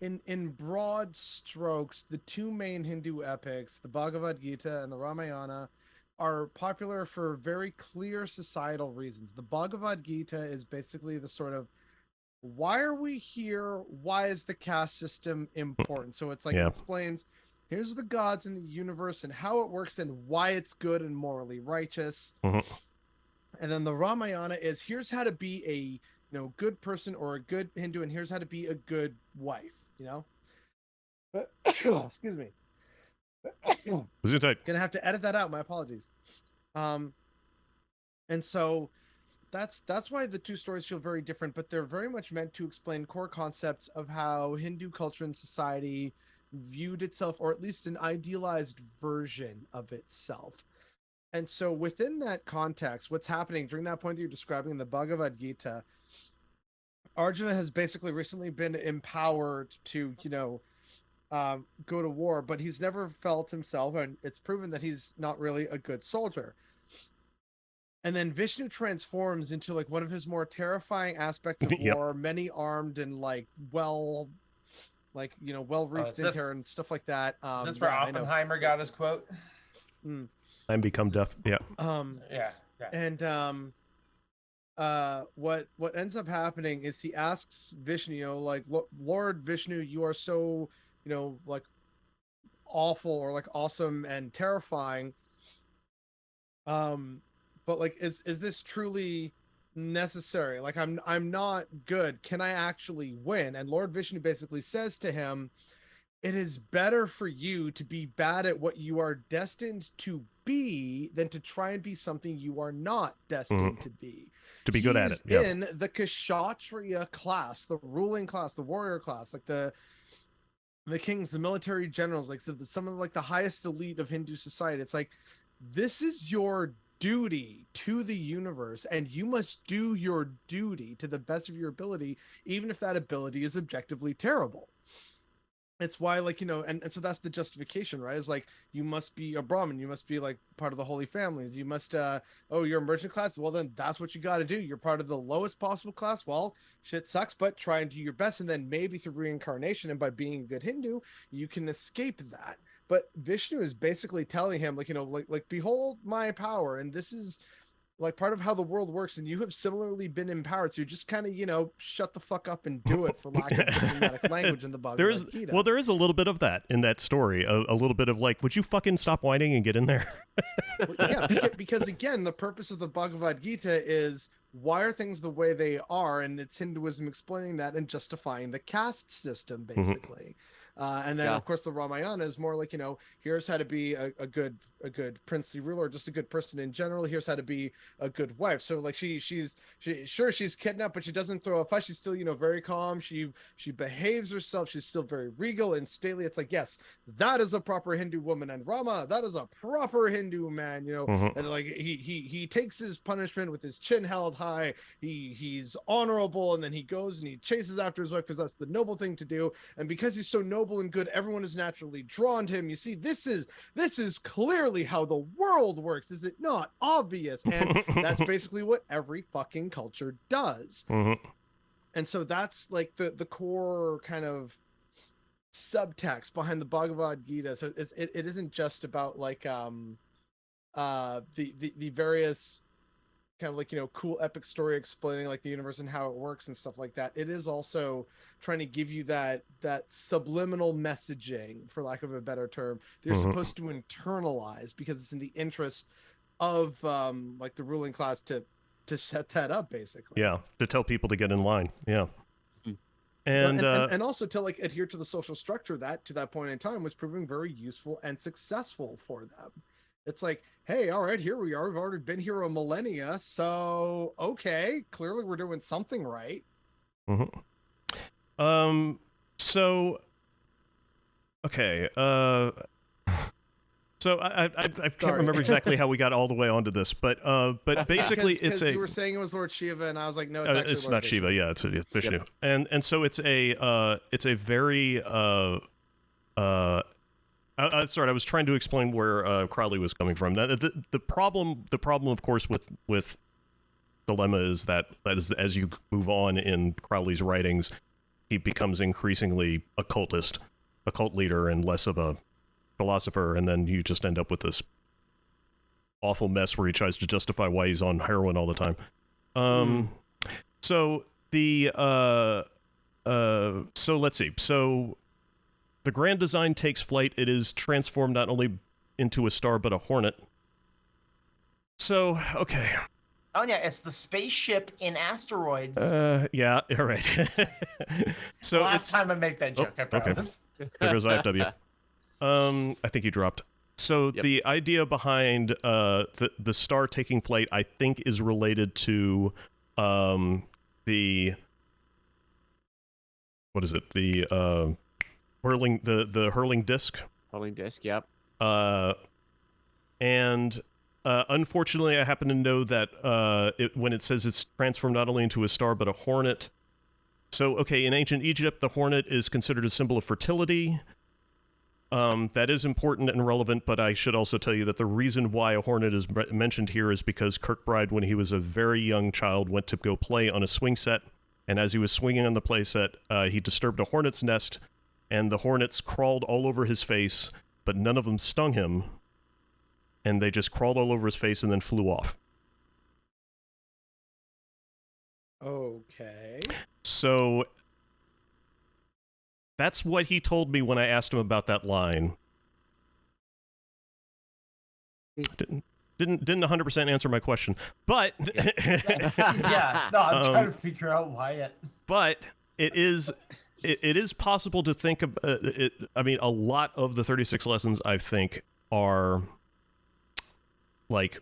in broad strokes, the two main Hindu epics, the Bhagavad Gita and the Ramayana, are popular for very clear societal reasons. The Bhagavad Gita is basically the sort of, why are we here? Why is the caste system important? So it's like it explains, here's the gods in the universe and how it works and why it's good and morally righteous. And then the Ramayana is here's how to be a good person or a good Hindu, and here's how to be a good wife. Excuse me. Gonna have to edit that out. My apologies. And so that's why the two stories feel very different, but they're very much meant to explain core concepts of how Hindu culture and society viewed itself, or at least an idealized version of itself. And so within that context, what's happening during that point that you're describing in the Bhagavad Gita, Arjuna has basically recently been empowered to, go to war, but he's never felt himself, and it's proven that he's not really a good soldier. And then Vishnu transforms into like one of his more terrifying aspects of war, many armed and well wreathed in terror and stuff like that. This is where Oppenheimer got his quote. And become death. Yeah. Yeah. And what ends up happening is he asks Vishnu, Lord Vishnu, you are so, awful or awesome and terrifying. But is this truly necessary? I'm not good. Can I actually win? And Lord Vishnu basically says to him, it is better for you to be bad at what you are destined to be than to try and be something you are not destined to be. To be good at it. Yeah. In the Kshatriya class, the ruling class, the warrior class, the kings, the military generals, some of the highest elite of Hindu society. It's this is your duty to the universe, and you must do your duty to the best of your ability, even if that ability is objectively terrible. It's why and so that's the justification, right? Is you must be a Brahmin, you must be part of the holy families, you must you're a merchant class, well then that's what you got to do. You're part of the lowest possible class, well shit sucks, but try and do your best, and then maybe through reincarnation and by being a good Hindu you can escape that. But Vishnu is basically telling him behold my power, and this is part of how the world works, and you have similarly been empowered, so you just kind of shut the fuck up and do it, for lack of diplomatic language in the Bhagavad Gita. Well, there is a little bit of that in that story, a little bit of would you fucking stop whining and get in there? because again, the purpose of the Bhagavad Gita is why are things the way they are, and it's Hinduism explaining that and justifying the caste system basically. And then of course the Ramayana is more here's how to be a good princely ruler, just a good person in general. Here's how to be a good wife. So she's kidnapped, but she doesn't throw a fuss. She's still very calm. She behaves herself. She's still very regal and stately. It's yes, that is a proper Hindu woman, and Rama, that is a proper Hindu man. And he takes his punishment with his chin held high. He's honorable, and then he goes and he chases after his wife because that's the noble thing to do. And because he's so noble and good, everyone is naturally drawn to him. You see, this is clearly how the world works, is it not obvious? And that's basically what every fucking culture does. And so that's the core kind of subtext behind the Bhagavad Gita. So it isn't just about the various kind of cool epic story explaining the universe and how it works and stuff like that. It is also trying to give you that subliminal messaging, for lack of a better term, they're supposed to internalize, because it's in the interest of the ruling class to set that up, basically. Yeah, to tell people to get in line. Yeah. And also to adhere to the social structure that to that point in time was proving very useful and successful for them. It's hey, all right, here we are. We've already been here a millennia, so okay, clearly we're doing something right. So okay. So I can't remember exactly how we got all the way onto this, but basically because you were saying it was Lord Shiva, and I was no, it's actually it's not Shiva. Yeah, it's Vishnu. Yep. And so it's a very sorry, I was trying to explain where Crowley was coming from. Now, the problem, of course, with Dilemma is that as you move on in Crowley's writings, he becomes increasingly a cult leader, and less of a philosopher, and then you just end up with this awful mess where he tries to justify why he's on heroin all the time. So let's see. So the grand design takes flight. It is transformed not only into a star, but a hornet. So, okay. Oh yeah, it's the spaceship in asteroids. Yeah, all right. So Last time I make that joke, I promise. Okay. There goes IFW. I think you dropped. So the idea behind the star taking flight, I think, is related to the what is it? The hurling the hurling disc. Hurling disc, yep. And unfortunately, I happen to know that when it says it's transformed not only into a star but a hornet. So, okay, in ancient Egypt, the hornet is considered a symbol of fertility. That is important and relevant, but I should also tell you that the reason why a hornet is mentioned here is because Kirkbride, when he was a very young child, went to go play on a swing set, and as he was swinging on the play set, he disturbed a hornet's nest, and the hornets crawled all over his face, but none of them stung him, and they just crawled all over his face and then flew off. Okay. So that's what he told me when I asked him about that line. Didn't 100% answer my question, but yeah, no, I'm trying to figure out why it. But it is possible to think of it. I mean, a lot of the 36 lessons, I think, are like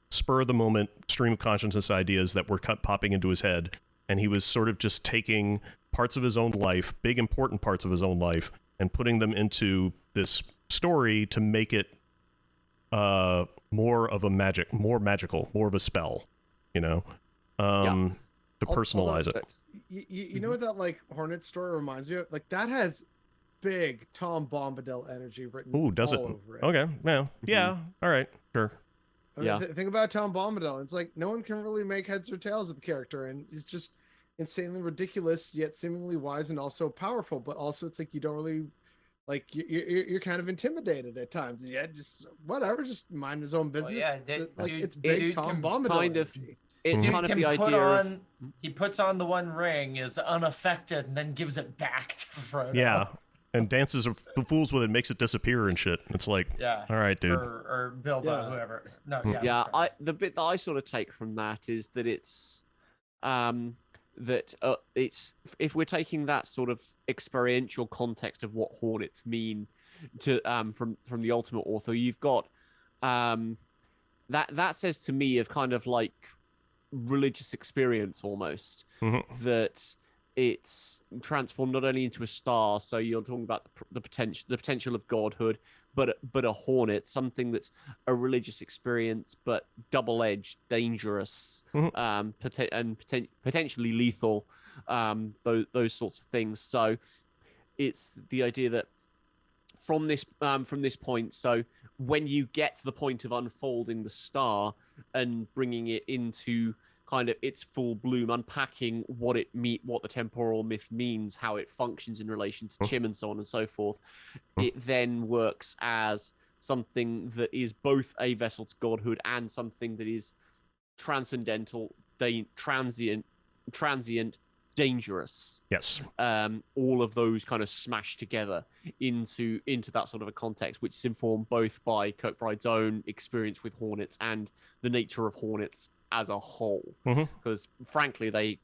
spur of the moment stream of consciousness ideas that were popping into his head, and he was sort of just taking parts of his own life, big important parts of his own life, and putting them into this story to make it more of a more magical, more of a spell, you know, to personalize it. You know what that like Hornet story reminds me of? Like that has big Tom Bombadil energy written all over it. Okay, yeah, all right, sure. I mean, think about Tom Bombadil. It's like no one can really make heads or tails of the character, and he's just insanely ridiculous yet seemingly wise and also powerful. But also, it's like you don't really like you're kind of intimidated at times. And yeah, just whatever, just mind his own business. It's big Tom Bombadil kind of. energy. It's kind of the idea he puts on the One Ring, is unaffected, and then gives it back to Frodo. Yeah. And dances the fools with it, makes it disappear and shit. It's like, all right, dude. Or Bilbo, whoever. No, the bit that I sort of take from that is that it's it's if we're taking that sort of experiential context of what hornets mean to from the Ultimate Author, you've got that says to me of kind of like religious experience almost, that it's transformed not only into a star, so you're talking about the potential of godhood, but a hornet, something that's a religious experience, but double-edged, dangerous, and potentially lethal, those sorts of things. So it's the idea that from this point, so when you get to the point of unfolding the star and bringing it into kind of its full bloom, unpacking what the temporal myth means, how it functions in relation to Chim and so on and so forth, it then works as something that is both a vessel to godhood and something that is transcendental, transient, dangerous. Yes. All of those kind of smashed together into that sort of a context, which is informed both by Kirkbride's own experience with hornets and the nature of hornets as a whole, because frankly they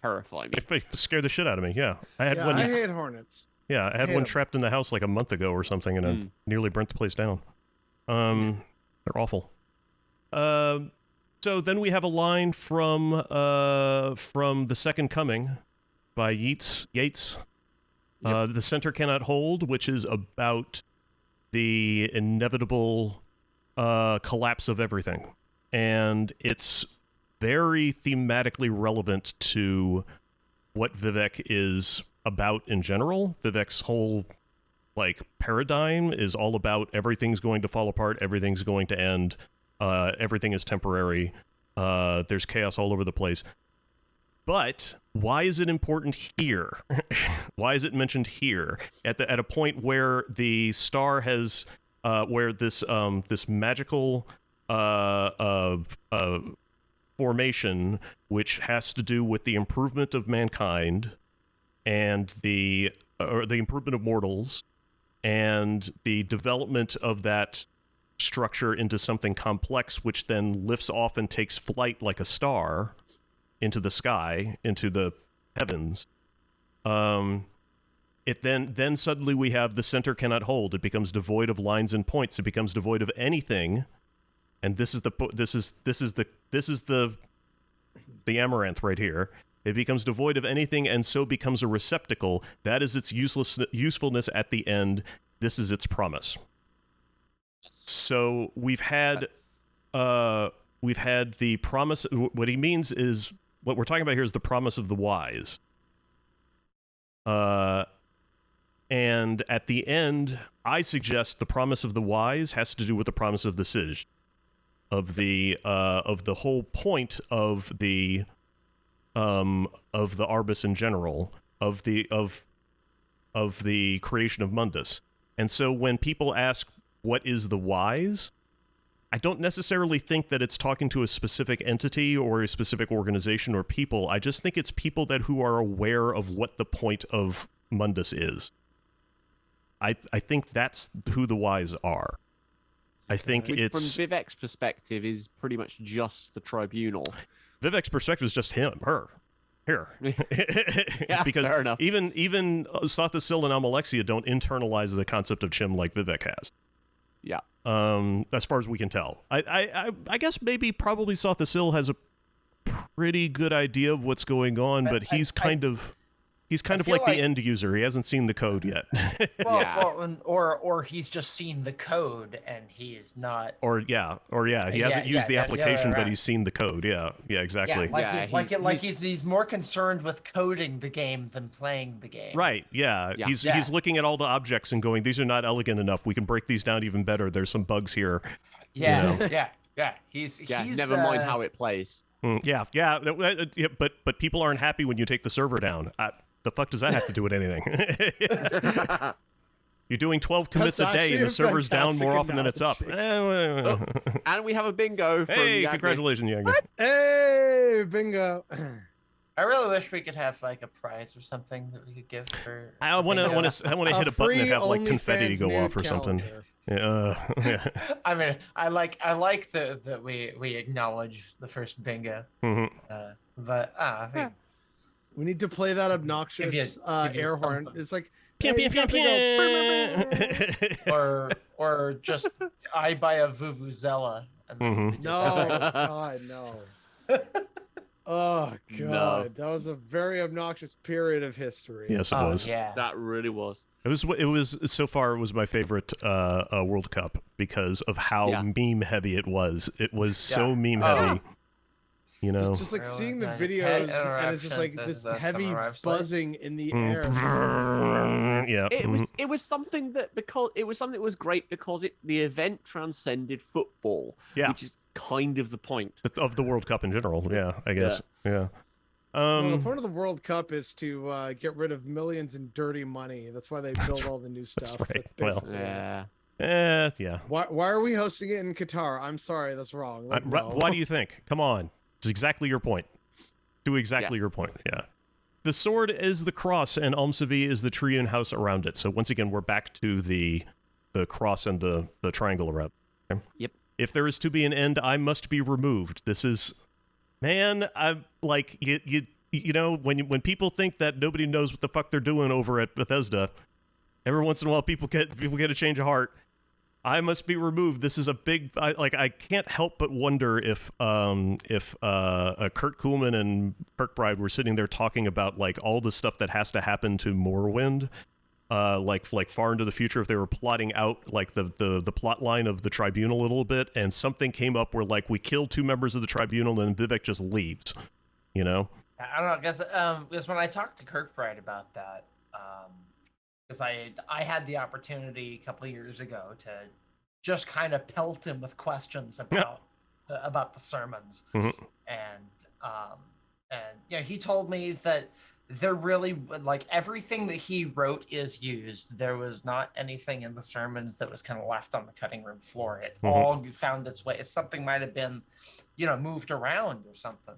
terrify me. They scare the shit out of me. I had one. I hate hornets. I had one trapped in the house like a month ago or something, and I nearly burnt the place down. They're awful. So then we have a line from The Second Coming by Yeats. The Center Cannot Hold, which is about the inevitable collapse of everything. And it's very thematically relevant to what Vivec is about in general. Vivec's whole paradigm is all about everything's going to fall apart, everything's going to end, everything is temporary, there's chaos all over the place. But why is it important here? Why is it mentioned here at a point where the star has where this magical formation, which has to do with the improvement of mankind and the improvement of mortals and the development of that structure into something complex, which then lifts off and takes flight like a star into the sky, into the heavens. It then suddenly we have the center cannot hold. It becomes devoid of lines and points. It becomes devoid of anything. And this is the amaranth right here. It becomes devoid of anything and so becomes a receptacle. That is its usefulness at the end. This is its promise. So we've had the promise. What he means is, what we're talking about here is the promise of the wise. And at the end, I suggest the promise of the wise has to do with the promise of the Sige, of the whole point of the Arbus in general, of the creation of Mundus. And so when people ask, what is the wise? I don't necessarily think that it's talking to a specific entity or a specific organization or people. I just think it's people who are aware of what the point of Mundus is. I think that's who the wise are. I think it's... From Vivec's perspective, is pretty much just the tribunal. Vivec's perspective is just him, her. Here. Yeah, because fair enough. even Sathasil and Almalexia don't internalize the concept of Chim like Vivec has. Yeah. As far as we can tell. I guess probably Sathasil has a pretty good idea of what's going on, but he's kind of like the end user. He hasn't seen the code yet. Or he's just seen the code and he's not. He hasn't used the application, but he's seen the code. Yeah, exactly. He's more concerned with coding the game than playing the game. Right. Yeah. He's looking at all the objects and going, these are not elegant enough. We can break these down even better. There's some bugs here. Yeah. You know? Yeah. He's never mind how it plays. Yeah. But people aren't happy when you take the server down. The fuck does that have to do with anything? You're doing 12 commits a day and the server's down more often than it's up. And we have a bingo. Hey, congratulations, Yagni. Hey, bingo. I really wish we could have like a prize or something that we could give for. I want to hit a button and have like confetti go off or something. Yeah. I mean, I like that we acknowledge the first bingo. Mm-hmm. We need to play that obnoxious air horn. It's like pew, pew, pew, pew. or just I buy a vuvuzela. No, God, no. Oh God, no. That was a very obnoxious period of history. Yes, it was. Yeah, that really was. It was so far. It was my favorite World Cup because of how meme heavy it was. It was so meme heavy. You know, just like seeing the videos, and it's just like this heavy buzzing in the air. Yeah, it was something that was great because the event transcended football, which is kind of the point of the World Cup in general. Yeah, I guess. Yeah. Well, the point of the World Cup is to get rid of millions in dirty money. That's why they build all the new stuff. That's right. Yeah. Why are we hosting it in Qatar? I'm sorry, that's wrong. Why do you think? Come on. It's exactly your point. Your point. Yeah. The sword is the cross, and Almsevi is the tree and house around it. So once again, we're back to the cross and the triangle around. Okay? Yep. If there is to be an end, I must be removed. This is, man. I'm like you know when people think that nobody knows what the fuck they're doing over at Bethesda, every once in a while people get a change of heart. I must be removed. This is a big. I can't help but wonder if Kurt Kuhlman and Kirkbride were sitting there talking about like all the stuff that has to happen to Morrowind, like far into the future. If they were plotting out like the plot line of the tribunal a little bit, and something came up where like we kill 2 members of the tribunal and Vivec just leaves, you know. I don't know, because when I talked to Kirkbride about that. Because I had the opportunity a couple of years ago to just kind of pelt him with questions about the sermons, and he told me that they're really like everything that he wrote is used. There was not anything in the sermons that was kind of left on the cutting room floor. It all found its way. Something might have been, moved around or something.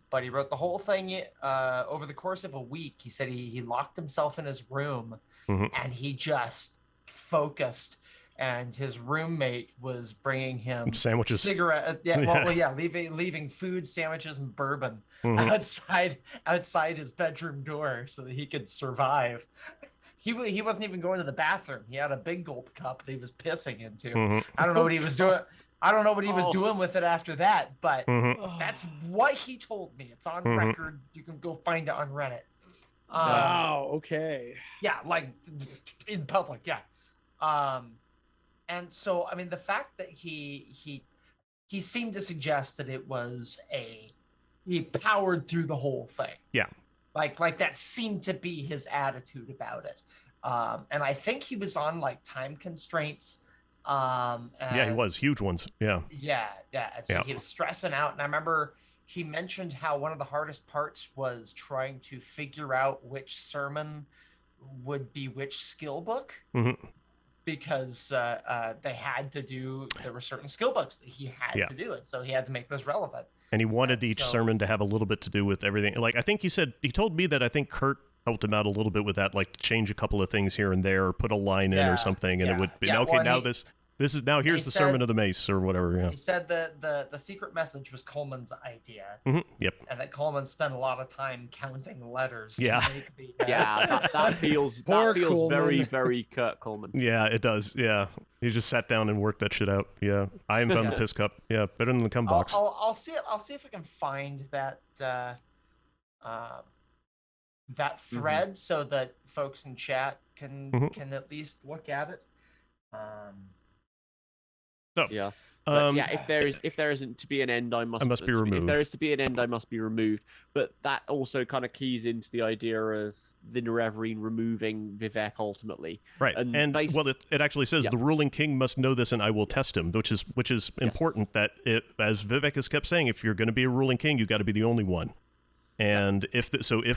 But he wrote the whole thing over the course of a week. He said he locked himself in his room and he just focused and his roommate was bringing him sandwiches, cigarette. Leaving food, sandwiches, and bourbon outside his bedroom door so that he could survive. He wasn't even going to the bathroom. He had a big gulp cup that he was pissing into. I don't know what he was doing. I don't know what he was doing with it after that, but that's what he told me. It's on record. You can go find it on Reddit. Wow. Okay. Yeah, like in public. Yeah. And so, I mean, the fact that he seemed to suggest that it was he powered through the whole thing. Yeah. Like that seemed to be his attitude about it. And I think he was on like time constraints. Yeah, he was huge ones. Yeah. Yeah. And so he was stressing out. And I remember he mentioned how one of the hardest parts was trying to figure out which sermon would be which skill book. Because they had to do, there were certain skill books that he had to do it, so he had to make this relevant. And he wanted each sermon to have a little bit to do with everything. Like I think he told me that I think Kurt helped him out a little bit with that, like change a couple of things here and there, or put a line in or something, and it would be here's the sermon of the mace or whatever. Yeah. He said the secret message was Coleman's idea. Yep. And that Coleman spent a lot of time counting letters. Yeah. To make the, that feels very, very Kurt Coleman. Yeah, it does. Yeah. He just sat down and worked that shit out. Yeah. I am found the piss cup. Yeah. Better than the cum box. I'll see if I can find that that thread so that folks in chat can at least look at it. If there isn't to be an end, I must be removed. If there is to be an end, I must be removed. But that also kind of keys into the idea of the Nerevarine removing Vivec ultimately. Right, and it actually says the ruling king must know this, and I will test him, which is important. That as Vivec has kept saying, if you're going to be a ruling king, you got to be the only one. And if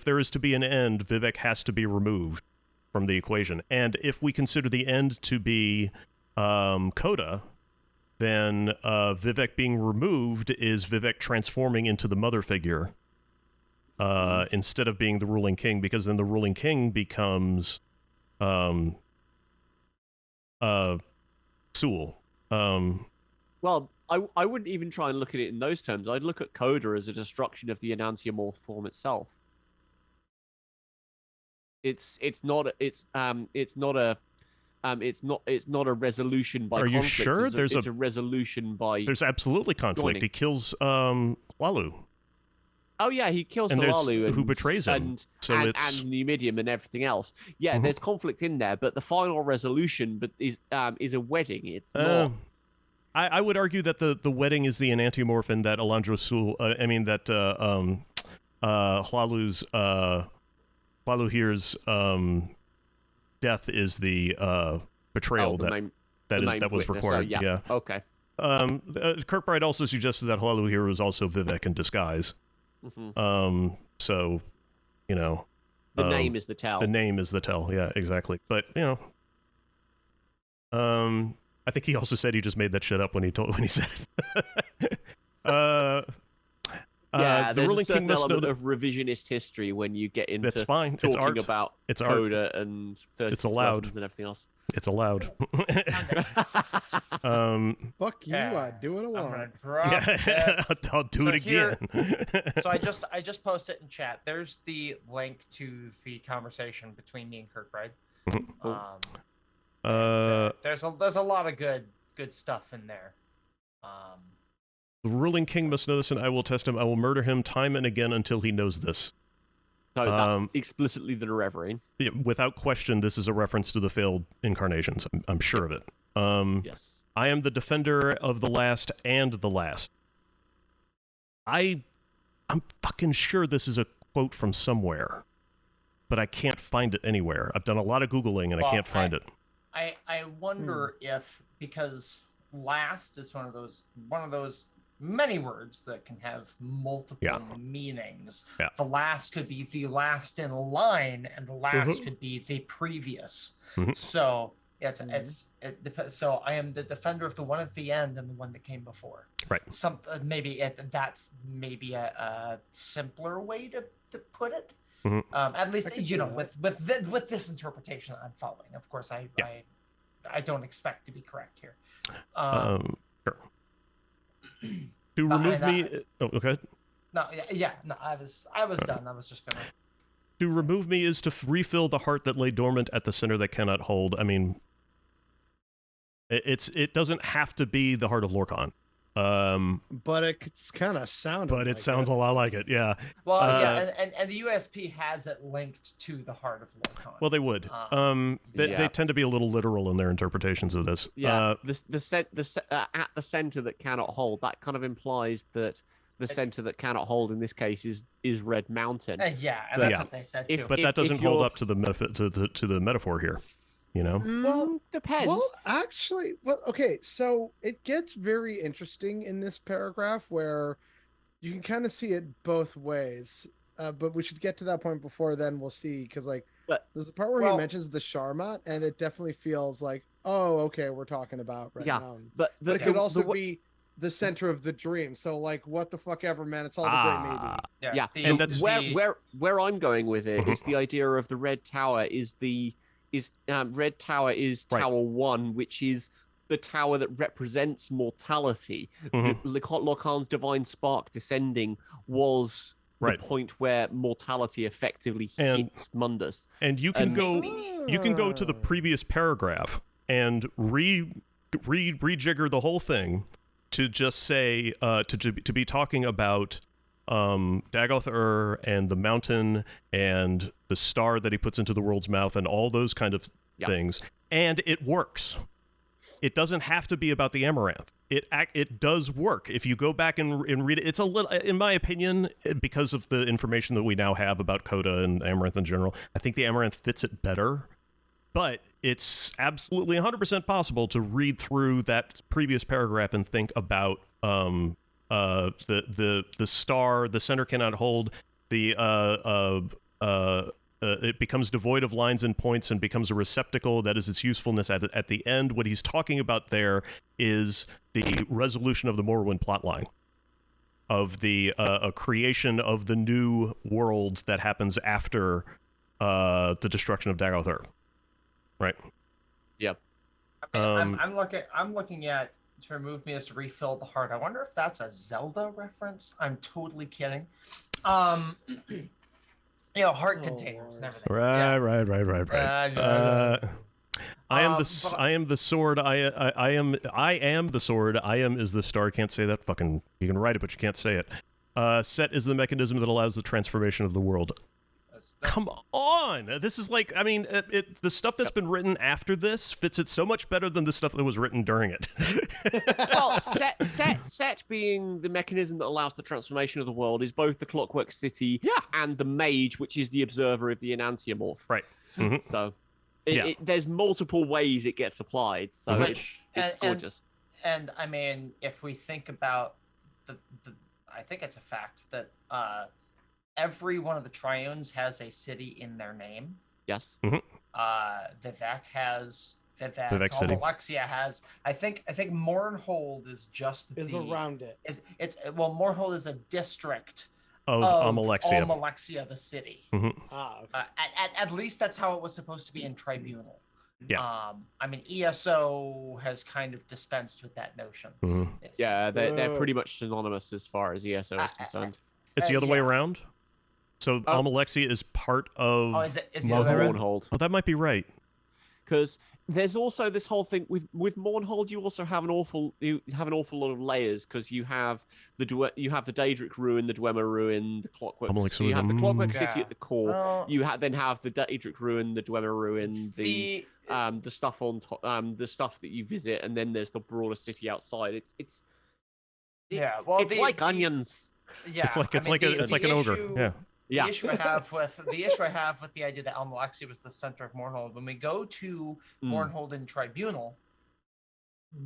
there is to be an end, Vivec has to be removed from the equation. And if we consider the end to be Coda, then Vivec being removed is Vivec transforming into the mother figure instead of being the ruling king, because then the ruling king becomes Sewell. Well, I wouldn't even try and look at it in those terms. I'd look at Coda as a destruction of the enantiomorph form itself. It's not a resolution by conflict. Are you sure? It's a resolution by... There's absolutely conflict. Joining. He kills Hlalu. Oh yeah, he kills Hlalu who betrays him. And Numidium and everything else. Yeah, there's conflict in there, but the final resolution is a wedding. It's not... I would argue that the wedding is the enantiomorph, and that Hlalu's Hlalu here's death is the betrayal that was required. So, yeah. Okay. Kirkbride also suggested that Hlalu here was also Vivec in disguise. So, you know, the name is the tell. The name is the tell. Yeah, exactly. But you know, I think he also said he just made that shit up when he said it. The ruling a certain king must element know of revisionist history when you get into that's fine. talking it's art. about it's Coda art. and 30 it's allowed lessons and everything else. It's allowed. Fuck you! I do what I want. I'll do it again. So I just posted it in chat. There's the link to the conversation between me and Kirkbride. There's a lot of good stuff in there. The ruling king must know this, and I will test him. I will murder him time and again until he knows this. So that's explicitly the Nerevarine. Yeah, without question, this is a reference to the failed incarnations. I'm sure of it. Yes. I am the defender of the last and the last. I'm fucking sure this is a quote from somewhere, but I can't find it anywhere. I've done a lot of Googling, and I can't find it. I wonder if, because last is one of those many words that can have multiple meanings. Yeah. The last could be the last in line, and the last could be the previous. So so I am the defender of the one at the end and the one that came before. Right. That's maybe a simpler way to put it. At least with this interpretation that I'm following. Of course, I I don't expect to be correct here. Sure. To remove me. Oh, okay. No, no. I was done. I was just gonna. To remove me is to refill the heart that lay dormant at the center that cannot hold. I mean, it doesn't have to be the heart of Lorcan. But it's kind of sounding. But it sounds a lot like it, yeah. Well, and the USP has it linked to the heart of Lorcan. Well, they would. They tend to be a little literal in their interpretations of this. Yeah. At the center that cannot hold. That kind of implies that the center that cannot hold in this case is Red Mountain. Yeah, and that's what they said too. But that doesn't hold up to the metaphor here. You know? Well, depends. Well, actually, okay. So it gets very interesting in this paragraph where you can kind of see it both ways. But we should get to that point before then. We'll see, because there's a part where he mentions the Sharma, and it definitely feels like, oh, okay, we're talking about Red Mountain. But it could also be the center of the dream. So what the fuck ever, man. It's all the great maybe. Yeah. And that's where I'm going with it is the idea of the Red Tower Red Tower is Tower 1, which is the tower that represents mortality. Lorcan's divine spark descending was the point where mortality effectively hits Mundus. And you can go to the previous paragraph and rejigger the whole thing to just say to be talking about Dagoth Ur and the mountain and the star that he puts into the world's mouth and all those kind of things, and it works. It doesn't have to be about the amaranth. It does work if you go back and read it. It's a little, in my opinion, because of the information that we now have about Coda and amaranth in general, I think the amaranth fits it better. But it's absolutely 100% possible to read through that previous paragraph and think about the star, the center cannot hold, it becomes devoid of lines and points and becomes a receptacle. That is its usefulness at the end. What he's talking about there is the resolution of the Morrowind plotline, of the a creation of the new world that happens after the destruction of Dagoth Ur. Right. Yep. I mean, I'm looking at to remove me is to refill the heart. I wonder if that's a Zelda reference. I'm totally kidding. Heart containers and everything. Right. I am the sword. I am the sword. I am is the star. Can't say that. Fucking. You can write it, but you can't say it. Set is the mechanism that allows the transformation of the world. Come on! This is like, I mean, the stuff that's been written after this fits it so much better than the stuff that was written during it. Well, set being the mechanism that allows the transformation of the world is both the Clockwork City and the Mage, which is the observer of the enantiomorph. Right. So there's multiple ways it gets applied. So it's gorgeous. And I mean, if we think about I think it's a fact that every one of the Triunes has a city in their name. Yes. Vivec has Vivec City. Alexia has. I think Mournhold is just around it. Mournhold is a district of Almalexia, the city. Okay. At least that's how it was supposed to be in Tribunal. Yeah. I mean, ESO has kind of dispensed with that notion. Yeah, they're pretty much synonymous as far as ESO is concerned. It's the other way around. So Almalexia is part of Mournhold. Oh, that might be right. Because there's also this whole thing with Mournhold. You also have an awful lot of layers because you have the Daedric ruin, the Dwemer ruin, the Clockwork. So you have the Clockwork City at the core. You then have the Daedric ruin, the Dwemer ruin, the stuff on top, the stuff that you visit, and then there's the broader city outside. It's like onions. Yeah, it's like an ogre. The issue I have with the idea that Almalexia was the center of Mournhold, when we go to Mournhold in Tribunal,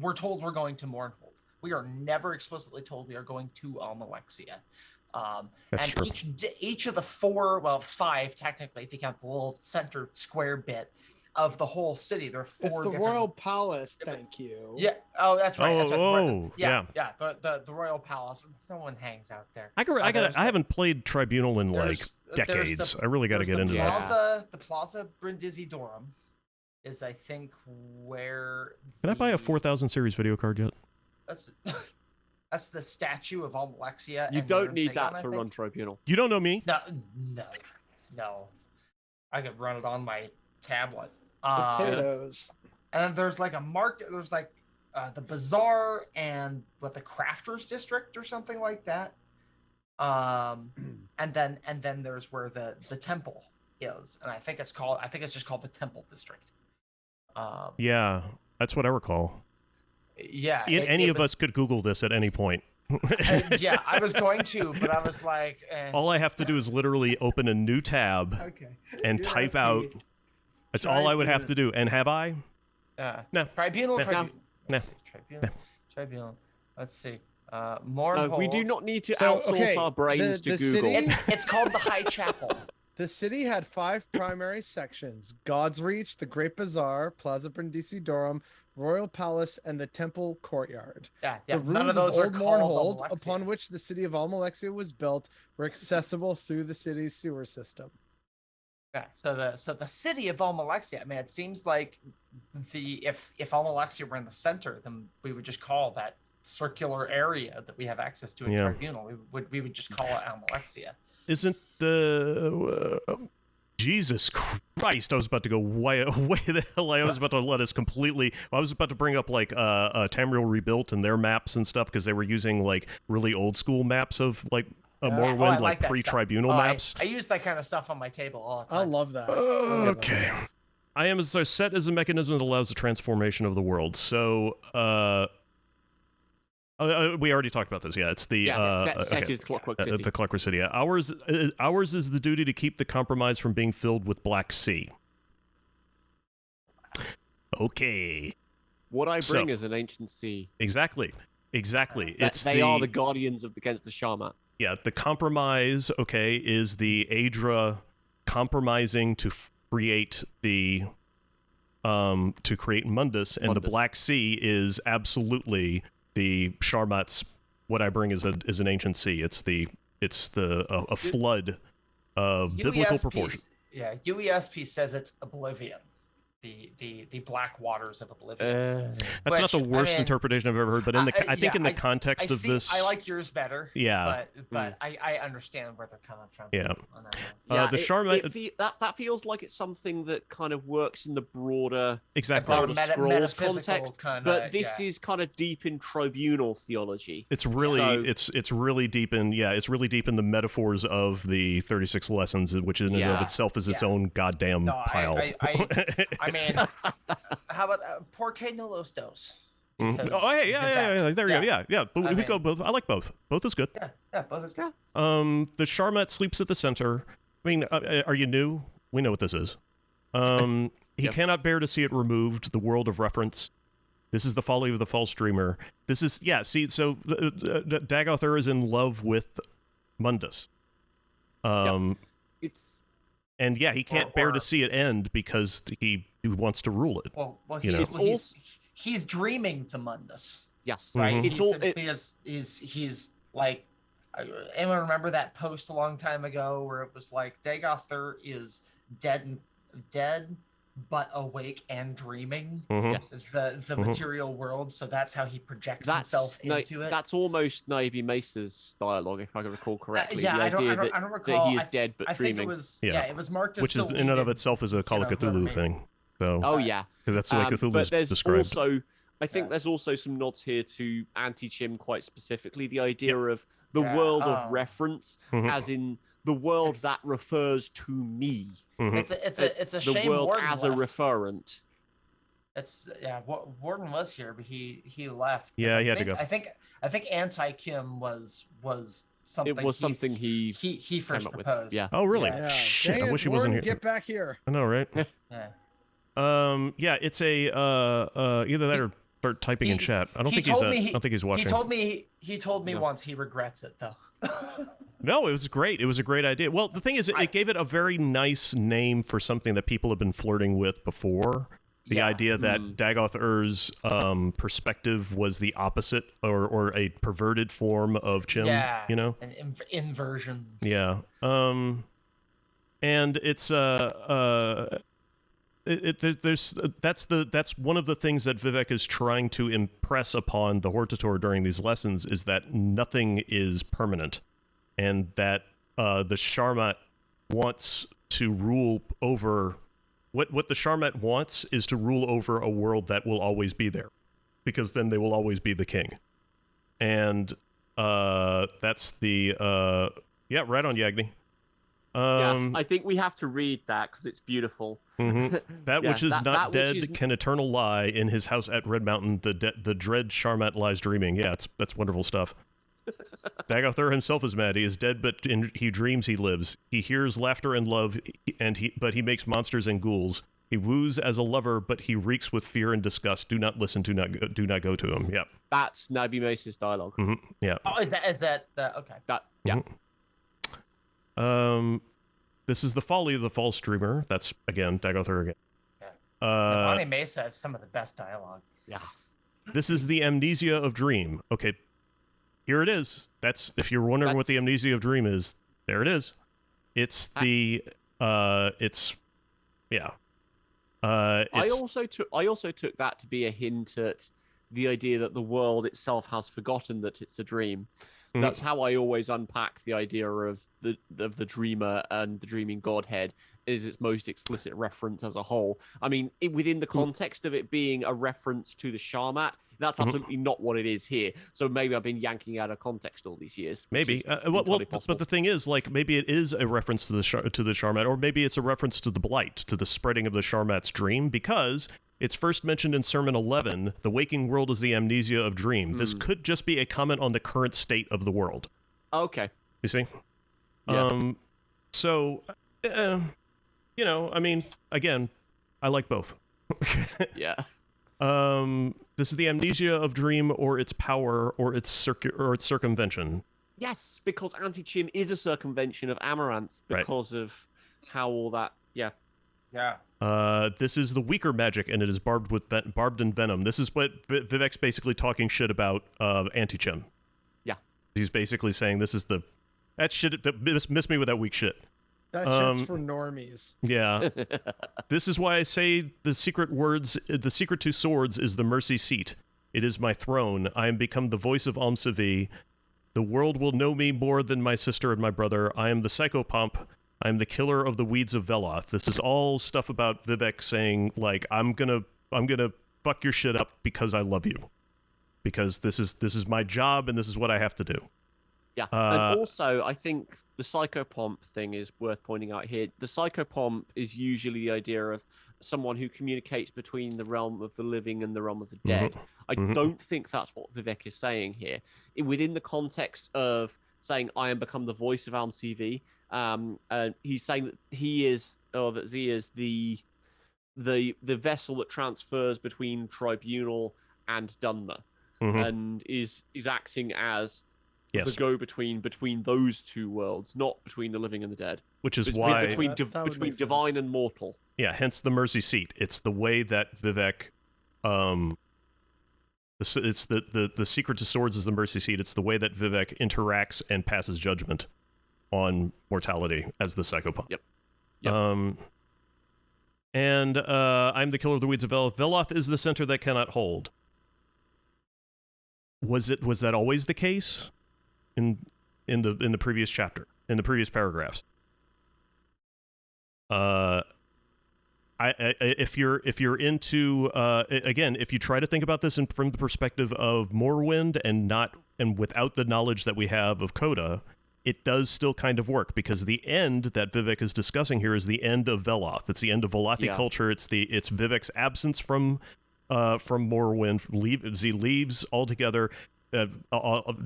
we're told we're going to Mournhold. We are never explicitly told we are going to Almalexia. And each of the five technically, if you count the little center square bit of the whole city, there are four. It's the Royal Palace. Thank you. Yeah. Oh, that's right. Yeah. The Royal Palace. No one hangs out there. I haven't played Tribunal in decades. I really got to get into that. The Plaza Brindisi Dorum. is I think where. Can I buy a 4000 series video card yet? That's that's the statue of Almalexia. You don't need that to run Tribunal. You don't know me. No. I could run it on my tablet. Potatoes. And then there's like a market. There's like the bazaar and the crafters district or something like that. And then there's where the temple is, and I think it's just called the temple district. Yeah, that's what I recall. Yeah, any of us could Google this at any point. Yeah, I was going to, but I was like, all I have to do is literally open a new tab and type out. That's all I would have to do. And have I? No. Tribunal. No. Tribunal. Let's see. More. We do not need to outsource our brains to Google. It's called the High Chapel. The city had 5 primary sections: God's Reach, the Great Bazaar, Plaza Brindisi-Dorum, Royal Palace, and the Temple Courtyard. Yeah. The None of ruins those are Old called Mournhold, upon which the city of Almalexia was built, were accessible through the city's sewer system. Yeah. So the city of Almalexia. I mean, it seems like if Almalexia were in the center, then we would just call that circular area that we have access to in Tribunal. We would just call it Almalexia. Isn't the Jesus Christ? I was about to go way the hell. I was about to let us completely. I was about to bring up like Tamriel Rebuilt and their maps and stuff because they were using like really old school maps of like Morrowind, like pre-Tribunal maps. I use that kind of stuff on my table all the time. I love that. Okay. I am so set as a mechanism that allows the transformation of the world. So. We already talked about this. Yeah, it's the set is Clockwork City. The Clockwork City. Yeah. Ours is the duty to keep the compromise from being filled with Black Sea. Okay. What I bring is an ancient sea. Exactly. They are the guardians against the Sharma. Yeah, the compromise. Okay, is the Aedra compromising to create the to create Mundus, and the Black Sea is absolutely. The Sharmat's, what I bring is an ancient sea. It's a flood of biblical proportions. Yeah, UESP says it's Oblivion, the black waters of Oblivion. That's not the worst interpretation I've ever heard, but I think in the context of this, I like yours better. Yeah, but I understand where they're coming from. Yeah, the Sharma that feels like it's something that kind of works in the broader Scrolls context, but this is kind of deep in Tribunal theology. It's really it's really deep in it's really deep in the metaphors of the 36 lessons, which in and of itself is its own goddamn pile. I mean, how about Porque no los dos? Oh, hey, yeah. There you go. Yeah. But we go both. I like both. Both is good. Yeah, both is good. The Sharmat sleeps at the center. I mean, are you new? We know what this is. He cannot bear to see it removed. The world of reference. This is the folly of the false dreamer. This is See, so Dagoth Ur is in love with Mundus. And he can't bear to see it end because he wants to rule it. Well, he's dreaming the Mundus. Yes, right. He's like, anyone remember that post a long time ago where it was like Dagoth Ur is dead, but awake and dreaming. The material world. So that's how he projects himself into it. That's almost Naive Mesa's dialogue, if I can recall correctly. I don't recall. That he is dead but dreaming. It was marked as which is in and of itself is a Call of Cthulhu thing. So because that's the way Cthulhu is described. I think there's also some nods here to anti-Chim quite specifically. The idea of the world of reference, as in the world that refers to me. It's a shame the world Warden's as left. a referent. Warden was here, but he left. Yeah, he had to go. I think anti-Kim was something. It was something he first proposed. Yeah. Oh really? Yeah. Shit, I wish he wasn't here. Get back here. I know, right? Yeah. It's a either that or start typing in chat. I don't think he's watching. He told me once he regrets it though. No, it was great. It was a great idea. Well, the thing is, it gave it a very nice name for something that people have been flirting with before. The idea that Dagoth Ur's perspective was the opposite or a perverted form of Chim. Yeah, an inversion. Yeah. And it's that's one of the things that Vivec is trying to impress upon the Hortator during these lessons, is that nothing is permanent, and that the Sharmat wants to rule over what the Sharmat wants is to rule over a world that will always be there, because then they will always be the king. And that's the yeah, right on, Yagni. Yeah, I think we have to read that because it's beautiful. That which is not dead can eternal lie in his house at Red Mountain. The dread Sharmat lies dreaming. Yeah, that's wonderful stuff. Dagoth Ur himself is mad. He is dead, but he dreams he lives. He hears laughter and love, but he makes monsters and ghouls. He woos as a lover, but he reeks with fear and disgust. Do not listen. Do not go to him. Yeah. That's Nabi Mace's dialogue. Yeah. Oh, is that okay? Yeah. This is the folly of the false dreamer. That's again Dagoth Ur again. Yeah. Nabi Mace has some of the best dialogue. Yeah. This is the amnesia of dream. Okay. Here it is. That's, if you're wondering what the amnesia of dream is, there it is. It's the yeah. I also took that to be a hint at the idea that the world itself has forgotten that it's a dream. That's how I always unpack the idea of the dreamer and the dreaming godhead, is its most explicit reference as a whole. I mean, within the context of it being a reference to the Sharmat, that's absolutely not what it is here. So maybe I've been yanking out of context all these years. Maybe. But the thing is, like, maybe it is a reference to the Sharmat, or maybe it's a reference to the blight, to the spreading of the Sharmat's dream, because it's first mentioned in Sermon 11, the waking world is the amnesia of dream. This could just be a comment on the current state of the world. Okay. You see? Yeah. So, you know, I mean, again, I like both. Yeah. This is the amnesia of dream, or its power, or its circumvention. Yes, because anti-Chim is a circumvention of Amaranth because of how all that. Yeah. Yeah. This is the weaker magic, and it is barbed in venom. This is what Vivec's basically talking shit about anti-Chim. Yeah. He's basically saying this is that shit that miss me with that weak shit. That shit's for normies. Yeah. This is why I say the secret to swords is the mercy seat. It is my throne. I am become the voice of Almsevi. The world will know me more than my sister and my brother. I am the Psychopomp. I am the killer of the weeds of Veloth. This is all stuff about Vivec saying, like, I'm gonna fuck your shit up because I love you. Because this is my job and this is what I have to do. Yeah, and also I think the Psychopomp thing is worth pointing out here. The Psychopomp is usually the idea of someone who communicates between the realm of the living and the realm of the dead. I don't think that's what Vivec is saying here. Within the context of saying, I am become the voice of Almsevi, he's saying that he is, or that Z is the vessel that transfers between Tribunal and Dunmer, and is acting as the go-between between those two worlds, not between the living and the dead. Which is why between divine and mortal. Yeah, hence the mercy seat. It's the way that Vivec, it's the secret to swords is the mercy seat. It's the way that Vivec interacts and passes judgment on mortality as the Psychopomp. Yep. And I'm the killer of the weeds of Veloth. Veloth is the center that cannot hold. Was that always the case? In the previous chapter, in the previous paragraphs. If you're into again, if you try to think about this from the perspective of Morrowind and without the knowledge that we have of Coda, it does still kind of work, because the end that Vivec is discussing here is the end of Veloth. It's the end of Velothi culture. It's Vivec's absence from Morrowind. He leaves altogether.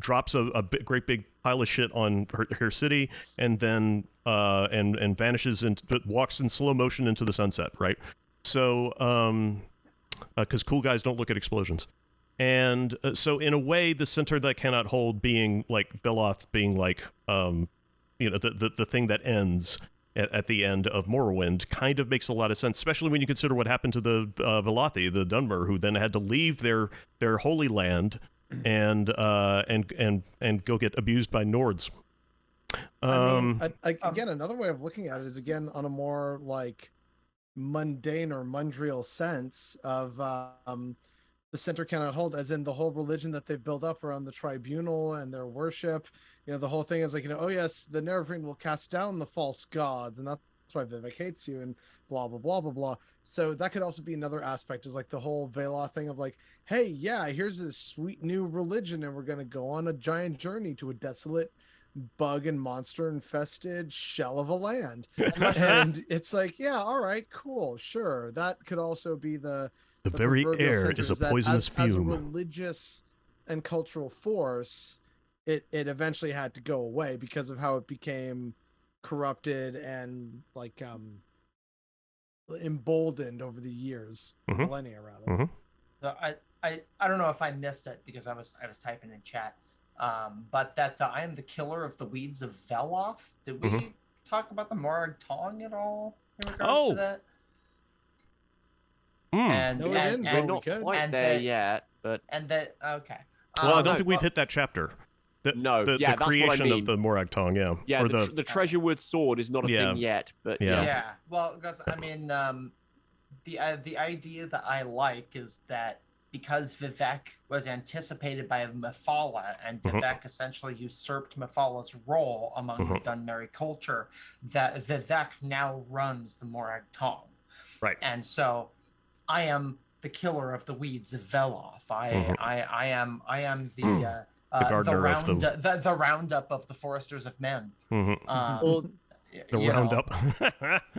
Drops a great big pile of shit on her city, and then and vanishes and walks in slow motion into the sunset. Right, so because cool guys don't look at explosions, and so in a way, the center that cannot hold, being like Veloth, being like the thing that ends at the end of Morrowind, kind of makes a lot of sense, especially when you consider what happened to the Velothi, the Dunmer, who then had to leave their holy land and go get abused by Nords. I mean, again, another way of looking at it is, again, on a more like mundane or mundrial sense of the center cannot hold, as in the whole religion that they've built up around the tribunal and their worship. The whole thing is like, oh yes, the Nerevar will cast down the false gods, and that's why Vivec hates you, and blah blah blah blah blah. So that could also be another aspect, is like the whole Veloth thing of like, hey, yeah, here's this sweet new religion, and we're gonna go on a giant journey to a desolate, bug and monster infested shell of a land. And it's like, yeah, all right, cool, sure. That could also be the very air is a poisonous fume. As a religious and cultural force, it eventually had to go away because of how it became corrupted and like emboldened over the years, millennia rather. So I don't know if I missed it because I was typing in chat, but that I am the killer of the weeds of Veloth. Did we talk about the Morag Tong at all in regards to that? And we're not quite there yet, but okay. Well, I don't think we've hit that chapter. The creation of the Morag Tong, yeah. The Treasurewood sword is not a thing yet, but yeah. Well, because I mean, the idea that I like is that because Vivec was anticipated by Mephala, and Vivec essentially usurped Mephala's role among the Dunmerry culture, that Vivec now runs the Morag Tong. Right. And so I am the killer of the weeds of Veloth. I am the the roundup of the foresters of men. The roundup.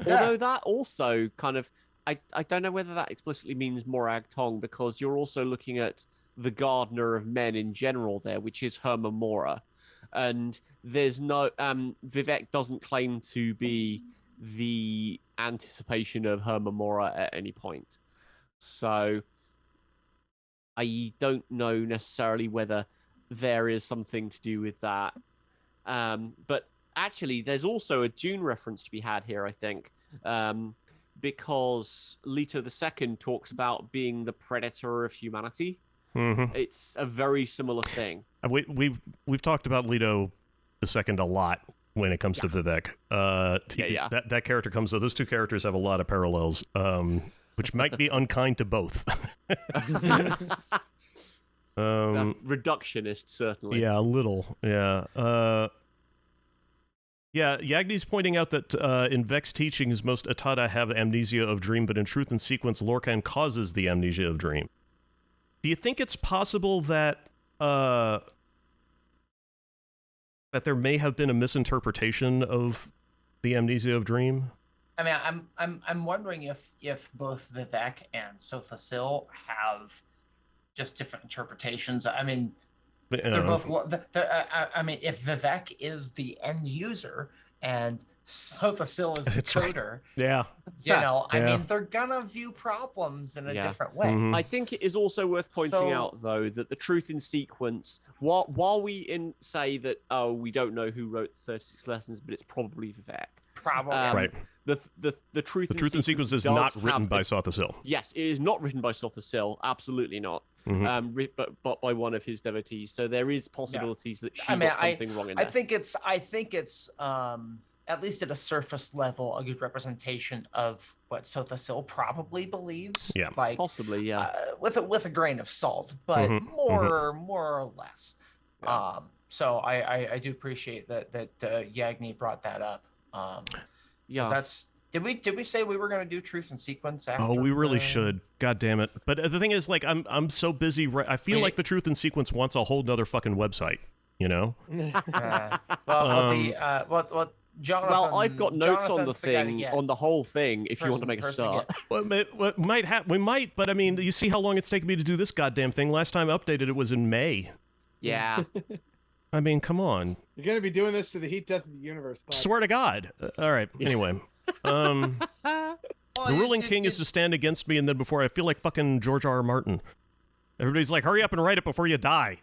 Although that also kind of, I don't know whether that explicitly means Morag Tong, because you're also looking at the gardener of men in general there, which is Herma Mora, and there's no Vivec doesn't claim to be the anticipation of Herma Mora at any point. So I don't know necessarily whether there is something to do with that. But actually, there's also a Dune reference to be had here, I think, because Leto II talks about being the predator of humanity. It's a very similar thing. We've talked about Leto II a lot when it comes to Vivec. That character comes. Those two characters have a lot of parallels, which might be unkind to both. Reductionist, certainly. Yeah, a little. Yeah. Yagni's pointing out that in Vec's teachings, most Atada have amnesia of dream, but in Truth and Sequence, Lorcan causes the amnesia of dream. Do you think it's possible that that there may have been a misinterpretation of the amnesia of dream? I mean, I'm wondering if both Vivec and Sothasil have just different interpretations. I mean, they're both. I mean, if Vivec is the end user and Sothasil is the coder, I mean, they're gonna view problems in a different way. I think it is also worth pointing out, though, that the Truth in Sequence, while we say that we don't know who wrote the 36 Lessons, but it's probably Vivec. Probably. Right. The Truth in Sequence is not written by Sothasil. Yes, it is not written by Sothasil. Absolutely not. But by one of his devotees. So there is possibilities that she got something wrong in there. I think it's at least at a surface level, a good representation of what Sothasil probably believes. Yeah, like possibly. Yeah, with a grain of salt, but more or less. Yeah. So I do appreciate that Yagni brought that up. That's. Did we say we were going to do Truth in Sequence after? Oh, we really should. God damn it! But the thing is, like, I'm so busy. I feel like the Truth in Sequence wants a whole nother fucking website. You know? Jonathan. Well, I've got notes on the thing, on the whole thing. If you want to make a start, we might. But I mean, you see how long it's taken me to do this goddamn thing. Last time I updated it was in May. Yeah. I mean, come on. You're gonna be doing this to the heat death of the universe. Bud. Swear to God. All right. Anyway. The ruling king is to stand against me, and then before I feel like fucking George R. R. Martin. Everybody's like, hurry up and write it before you die.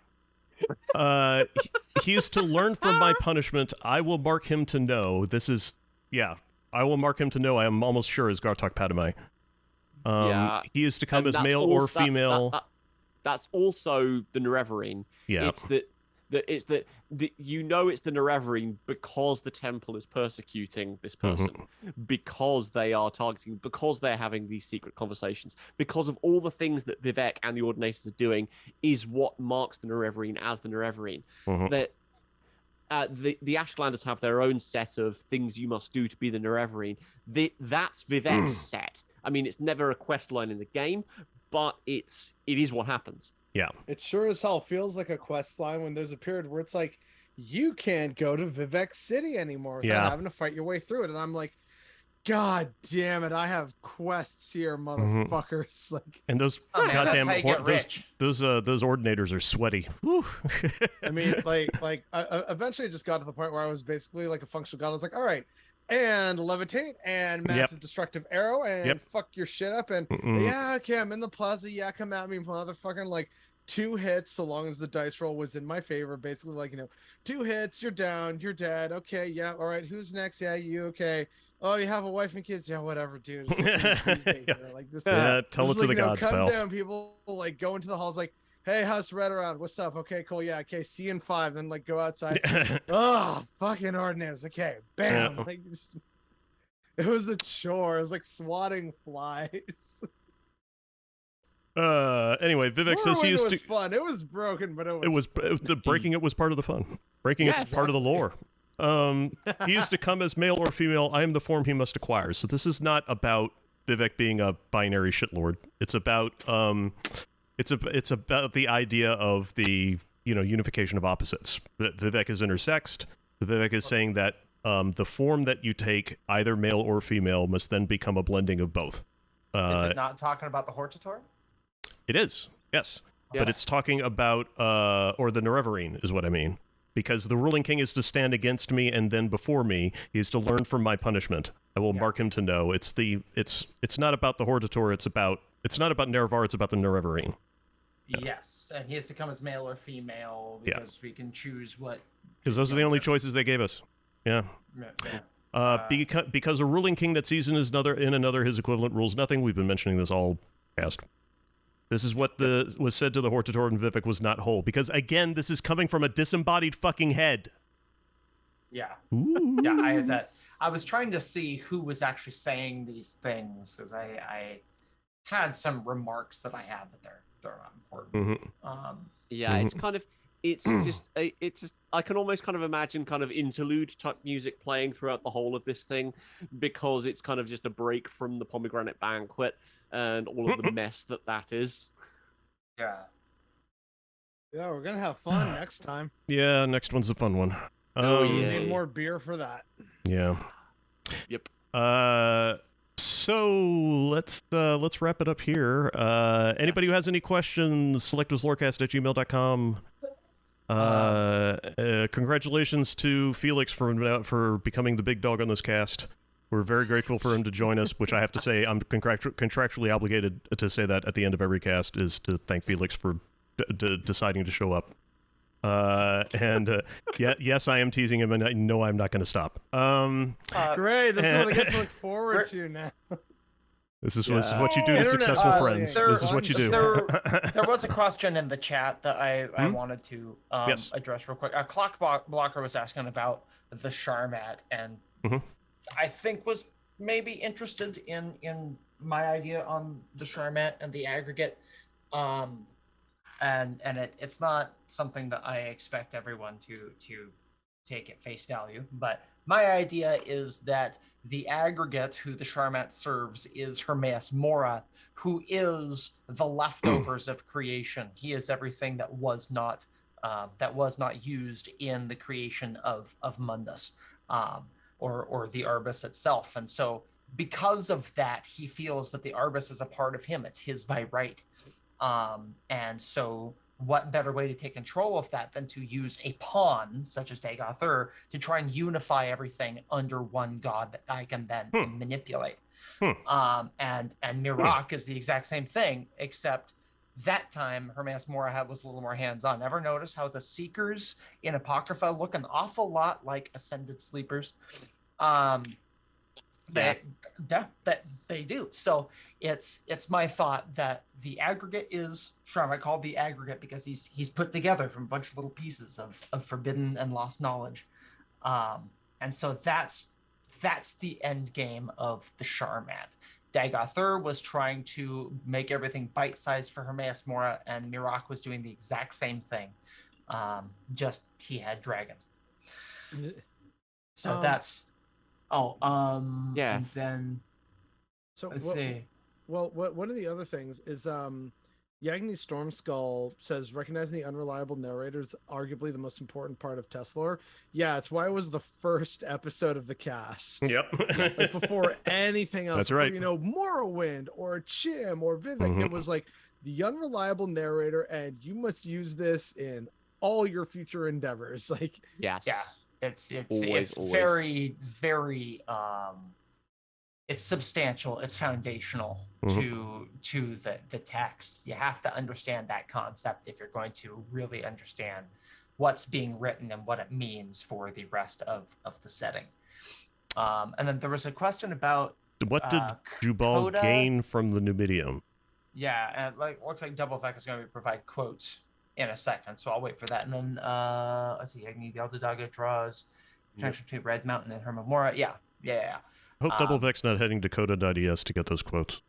He is to learn from my punishment. I will mark him to know. This is, I will mark him to know. I am almost sure is Gartok Padamai. He is to come as male or female. That's also the Nerevarine. Yeah. It's that That it's that you know it's the Nerevarine because the temple is persecuting this person, because they are targeting, because they're having these secret conversations, because of all the things that Vivec and the Ordinators are doing is what marks the Nerevarine as the Nerevarine. That the Ashlanders have their own set of things you must do to be the Nerevarine. That's Vivec's set. I mean, it's never a quest line in the game, but it is what happens. Yeah. It sure as hell feels like a quest line when there's a period where it's like, you can't go to Vivec City anymore without having to fight your way through it. And I'm like, God damn it, I have quests here, motherfuckers. Like, and those goddamn those ordinators are sweaty. I mean, like I eventually just got to the point where I was basically like a functional god. I was like, all right, and levitate and massive destructive arrow and fuck your shit up and yeah, okay, I'm in the plaza. Yeah, come at me, motherfucking. Like 2 hits, so long as the dice roll was in my favor. Basically, like, 2 hits, you're down, you're dead. Okay, yeah, all right. Who's next? Yeah, you. Okay. Oh, you have a wife and kids? Yeah, whatever, dude. Like this. Tell it to the gods, pal. Come down, people. Like go into the halls. Like, hey, how's Red around? What's up? Okay, cool. Yeah, okay. See you in 5. Then like go outside. Oh, fucking ordinators. Okay, bam. Like it was a chore. It was like swatting flies. Anyway, Vivec says he used to. It was fun. It was broken, but the breaking it was part of the fun. Breaking it's part of the lore. He used to come as male or female. I am the form he must acquire. So this is not about Vivec being a binary shitlord. It's about it's about the idea of the unification of opposites. Vivec is intersexed. Vivec is saying that the form that you take, either male or female, must then become a blending of both. Is it not talking about the Hortator? It is, yes. Yeah. But it's talking about or the Nerevarine is what I mean. Because the ruling king is to stand against me and then before me, he is to learn from my punishment. I will mark him to know. It's not about the Hortator, it's not about Nerevar, it's about the Nerevarine. Yes, and he has to come as male or female because we can choose what. Because those are the only choices they gave us. Yeah. Because a ruling king that sees in another his equivalent rules nothing. We've been mentioning this all past. This is what was said to the Hortator and Vivec was not whole. Because, again, this is coming from a disembodied fucking head. Yeah. Ooh. Yeah, I had that. I was trying to see who was actually saying these things, because I had some remarks that I had, but they're not important. It's kind of... It's just I can almost kind of imagine kind of interlude type music playing throughout the whole of this thing, because it's kind of just a break from the pomegranate banquet and all of the mess that is. Yeah, we're gonna have fun next time. Yeah, next one's a fun one. Need more beer for that. Yeah. Yep. So let's wrap it up here. Anybody who has any questions, selectiveslorecast@gmail.com. Congratulations to Felix for becoming the big dog on this cast. We're very grateful for him to join us, which I have to say I'm contractually obligated to say that at the end of every cast is to thank Felix for deciding to show up. Yes, I am teasing him, and I know I'm not going to stop. Great, this is what I get to look forward to now. This is what you do to successful friends. This is what you do. There was a question in the chat that I wanted to address real quick. Clock Blocker was asking about the Sharmat, and I think was maybe interested in my idea on the Sharmat and the aggregate. And it's not something that I expect everyone to take at face value, but my idea is that the aggregate who the Sharmat serves is Hermaeus Mora, who is the leftovers of creation. He is everything that was not used in the creation of Mundus, or the Arbus itself. And so because of that, he feels that the Arbus is a part of him. It's his by right. And so what better way to take control of that than to use a pawn such as Dagoth Ur to try and unify everything under one god that I can then manipulate. And Mirak is the exact same thing, except that time Hermaeus Mora was a little more hands-on. Ever notice how the Seekers in Apocrypha look an awful lot like Ascended Sleepers? They do. So it's my thought that the aggregate is Sharma called the aggregate because he's put together from a bunch of little pieces of forbidden and lost knowledge, and so that's the end game of the Sharmat. Dagoth Ur was trying to make everything bite-sized for Hermaeus Mora, and Mirak was doing the exact same thing. Just he had dragons. So that's yeah. And then let's see. Well, one of the other things is Yagni Stormskull says recognizing the unreliable narrator is arguably the most important part of Tesla. Yeah, it's why it was the first episode of the cast. Yep. Like before anything else. That's right. You know, Morrowind or Chim or Vivec. It was like the unreliable narrator, and you must use this in all your future endeavors. Like, yes. Yeah. It's always. very, very it's substantial, it's foundational to the text. You have to understand that concept if you're going to really understand what's being written and what it means for the rest of the setting. And then there was a question about what did Jubal Coda gain from the Numidium? Yeah, and looks like Doublevec is going to provide quotes in a second, so I'll wait for that. And then let's see, Agni the Elderdaga draws connection between Red Mountain and Hermamora. Yeah. I hope Doublevec's not heading to Coda.es to get those quotes.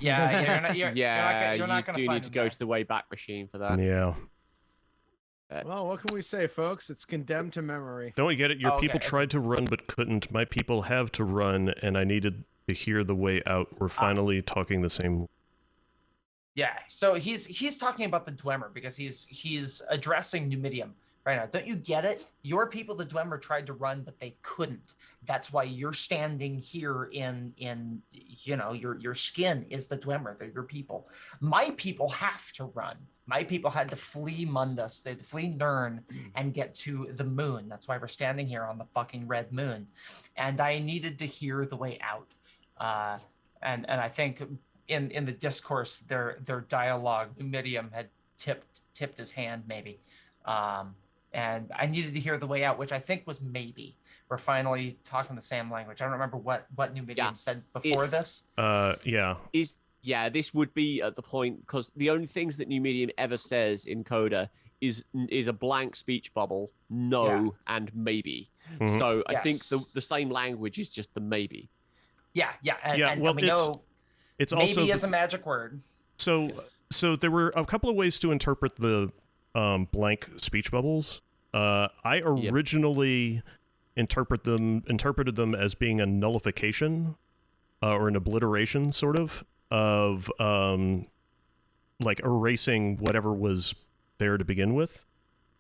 Yeah, you're not you gonna do find need to go to the Wayback Machine for that. Yeah. Well, what can we say, folks? It's condemned to memory. Don't you get it? Your people tried to run but couldn't. My people have to run, and I needed to hear the way out. We're finally talking the same. Yeah, so he's talking about the Dwemer because he's addressing Numidium right now. Don't you get it? Your people, the Dwemer, tried to run, but they couldn't. That's why you're standing here in you know, your skin is the Dwemer. They're your people. My people have to run. My people had to flee Mundus. They had to flee Nirn and get to the moon. That's why we're standing here on the fucking red moon. And I needed to hear the way out. And I think in the discourse, their dialogue, Numidium had tipped his hand maybe. And I needed to hear the way out, which I think was maybe. We're finally talking the same language. I don't remember what Numidium said before this. This would be at the point, because the only things that Numidium ever says in Coda is a blank speech bubble, and maybe. So I think the same language is just the maybe. And we know it's maybe also is a magic word. So there were a couple of ways to interpret the blank speech bubbles. I originally interpreted them as being a nullification or an obliteration, sort of like erasing whatever was there to begin with.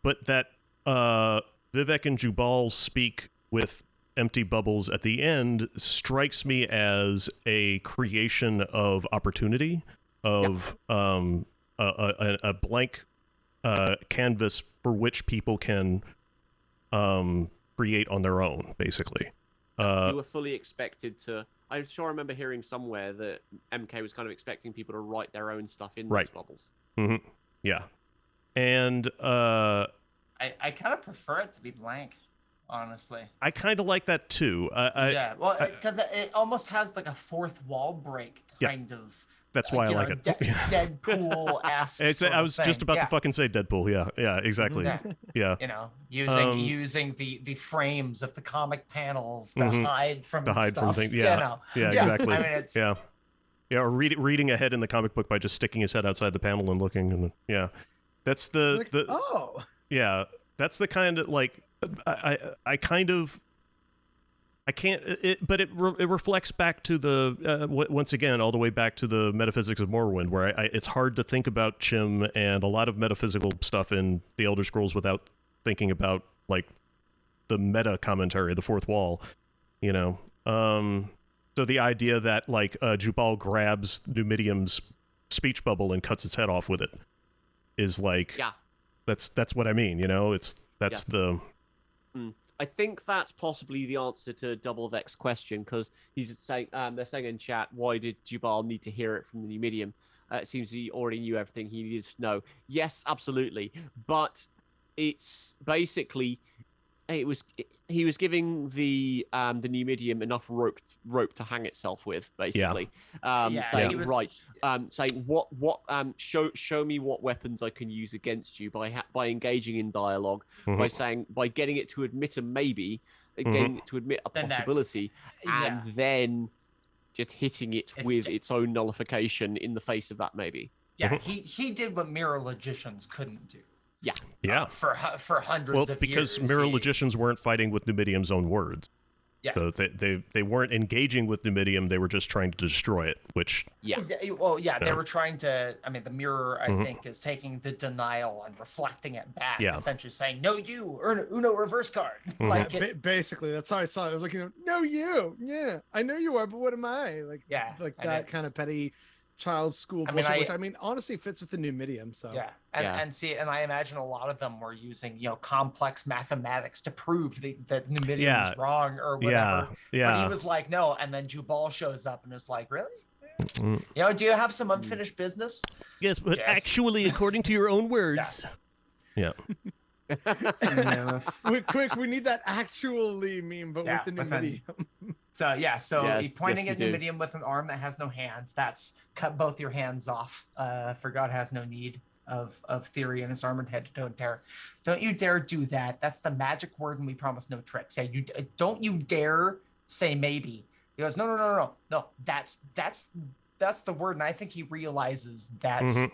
But that Vivec and Jubal speak with empty bubbles at the end strikes me as a creation of opportunity, of a blank canvas for which people can create on their own, basically. You were fully expected to... I sure remember hearing somewhere that MK was kind of expecting people to write their own stuff in those bubbles. Yeah. And... I kind of prefer it to be blank, honestly. I kind of like that, too. Because it almost has like a fourth wall break kind of... That's why I like it. Deadpool-esque. I was just about to fucking say Deadpool. Yeah, exactly. Yeah. You know, using the frames of the comic panels to hide from things. Yeah, exactly. I mean, it's... Yeah, or reading ahead in the comic book by just sticking his head outside the panel and looking. And that's that's the kind of like I can't, but it reflects back to the, once again, all the way back to the metaphysics of Morrowind, where it's hard to think about Chim and a lot of metaphysical stuff in the Elder Scrolls without thinking about, like, the meta commentary, the fourth wall, you know? So the idea that, like, Jubal grabs Numidium's speech bubble and cuts its head off with it is, like, that's what I mean, you know? The... I think that's possibly the answer to Doublevec's question, because he's saying, they're saying in chat, why did Jubal need to hear it from the Numidium? It seems he already knew everything he needed to know. Yes, absolutely. But it's basically, he was giving the Numidium enough rope to hang itself with, basically. Saying show me what weapons I can use against you by engaging in dialogue, by getting it to admit a maybe, getting it to admit a possibility, and then just hitting it with its own nullification in the face of that maybe. Yeah, he did what mirror logicians couldn't do. Yeah. For hundreds of years. Well, because mirror logicians weren't fighting with Numidium's own words. Yeah. So they weren't engaging with Numidium, they were just trying to destroy it, which... They were trying to... I mean, the mirror, I think, is taking the denial and reflecting it back, essentially saying, no, you, Uno reverse card. Basically, that's how I saw it. I was like, no, you. Yeah, I know you are, but what am I? Like that kind of petty... child's school bullshit, which I mean honestly fits with the Numidium. So and I imagine a lot of them were using complex mathematics to prove that Numidium is wrong or whatever. But he was like, no, and then Jubal shows up and is like, really? Do you have some unfinished business? Yes, but actually, according to your own words. Yeah. Quick, we need that actually meme, but with the Numidium. He's pointing at Numidium with an arm that has no hands. That's cut both your hands off. For God has no need of theory in his armored head. Don't you dare do that. That's the magic word, and we promise no tricks. Yeah, don't you dare say maybe. He goes, no. That's the word, and I think he realizes that's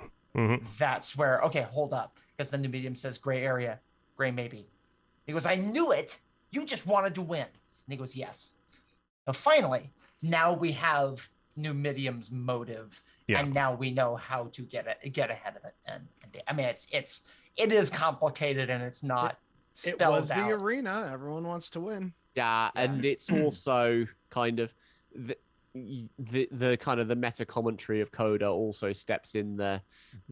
where. Okay, hold up, because the Numidium says gray area, gray maybe. He goes, I knew it. You just wanted to win. And he goes, yes. So finally, now we have Numidium's motive, and now we know how to get ahead of it. And I mean, it is complicated, and it's not spelled out. It was the arena. Everyone wants to win. Yeah, and it's also kind of the kind of the meta commentary of Coda also steps in the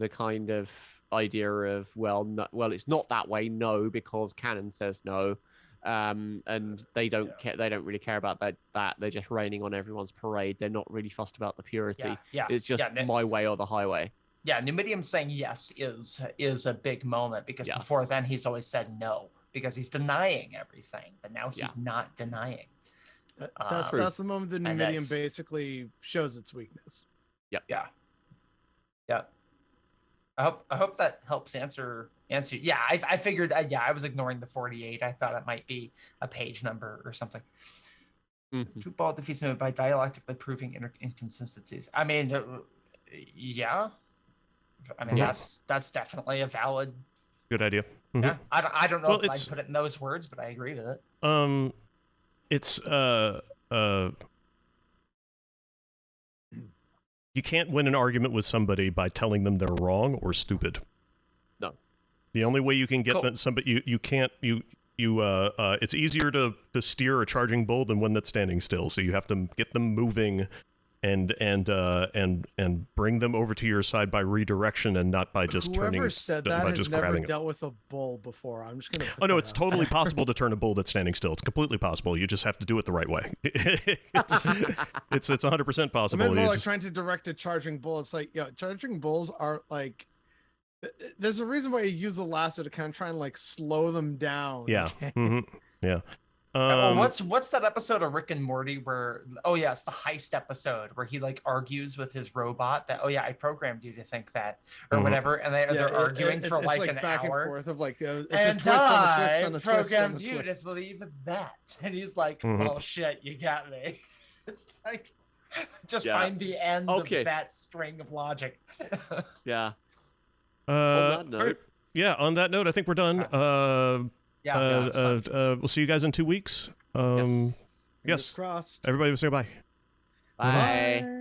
kind of idea of it's not that way, no, because canon says no. And they don't care. They don't really care about that. They're just raining on everyone's parade. They're not really fussed about the purity. It's just my way or the highway. Yeah, Numidium saying yes is a big moment, because before then he's always said no, because he's denying everything, but now he's not denying. That's the moment the Numidium basically shows its weakness. Yeah. I hope that helps answer. Yeah, I figured. I was ignoring the 48. I thought it might be a page number or something. Jubal defeats him by dialectically proving inconsistencies. I mean, that's definitely a valid. Good idea. Yeah, I don't know if I'd put it in those words, but I agree with it. It's you can't win an argument with somebody by telling them they're wrong or stupid. No. The only way you can get somebody you can't it's easier to steer a charging bull than one that's standing still. So you have to get them moving and bring them over to your side by redirection and not by just Whoever turning. Said that by has just never grabbing dealt with a bull before. I'm just gonna. Oh no, it's totally possible to turn a bull that's standing still. It's completely possible. You just have to do it the right way. It's 100% possible. I mean, more like trying to direct a charging bull. It's like, charging bulls are like. There's a reason why you use the lasso to kind of try and like slow them down. Yeah. Yeah. What's that episode of Rick and Morty where it's the heist episode where he like argues with his robot that I programmed you to think that or whatever, and they're arguing for like an back hour. And forth of like it's and a twist on a twist on a programmed twist on a you twist. to believe that, and he's like, well shit, you got me. It's like just find the end of that string of logic. Yeah. On that note, I think we're done. We'll see you guys in 2 weeks. Yes. Crossed. Everybody say bye. Bye.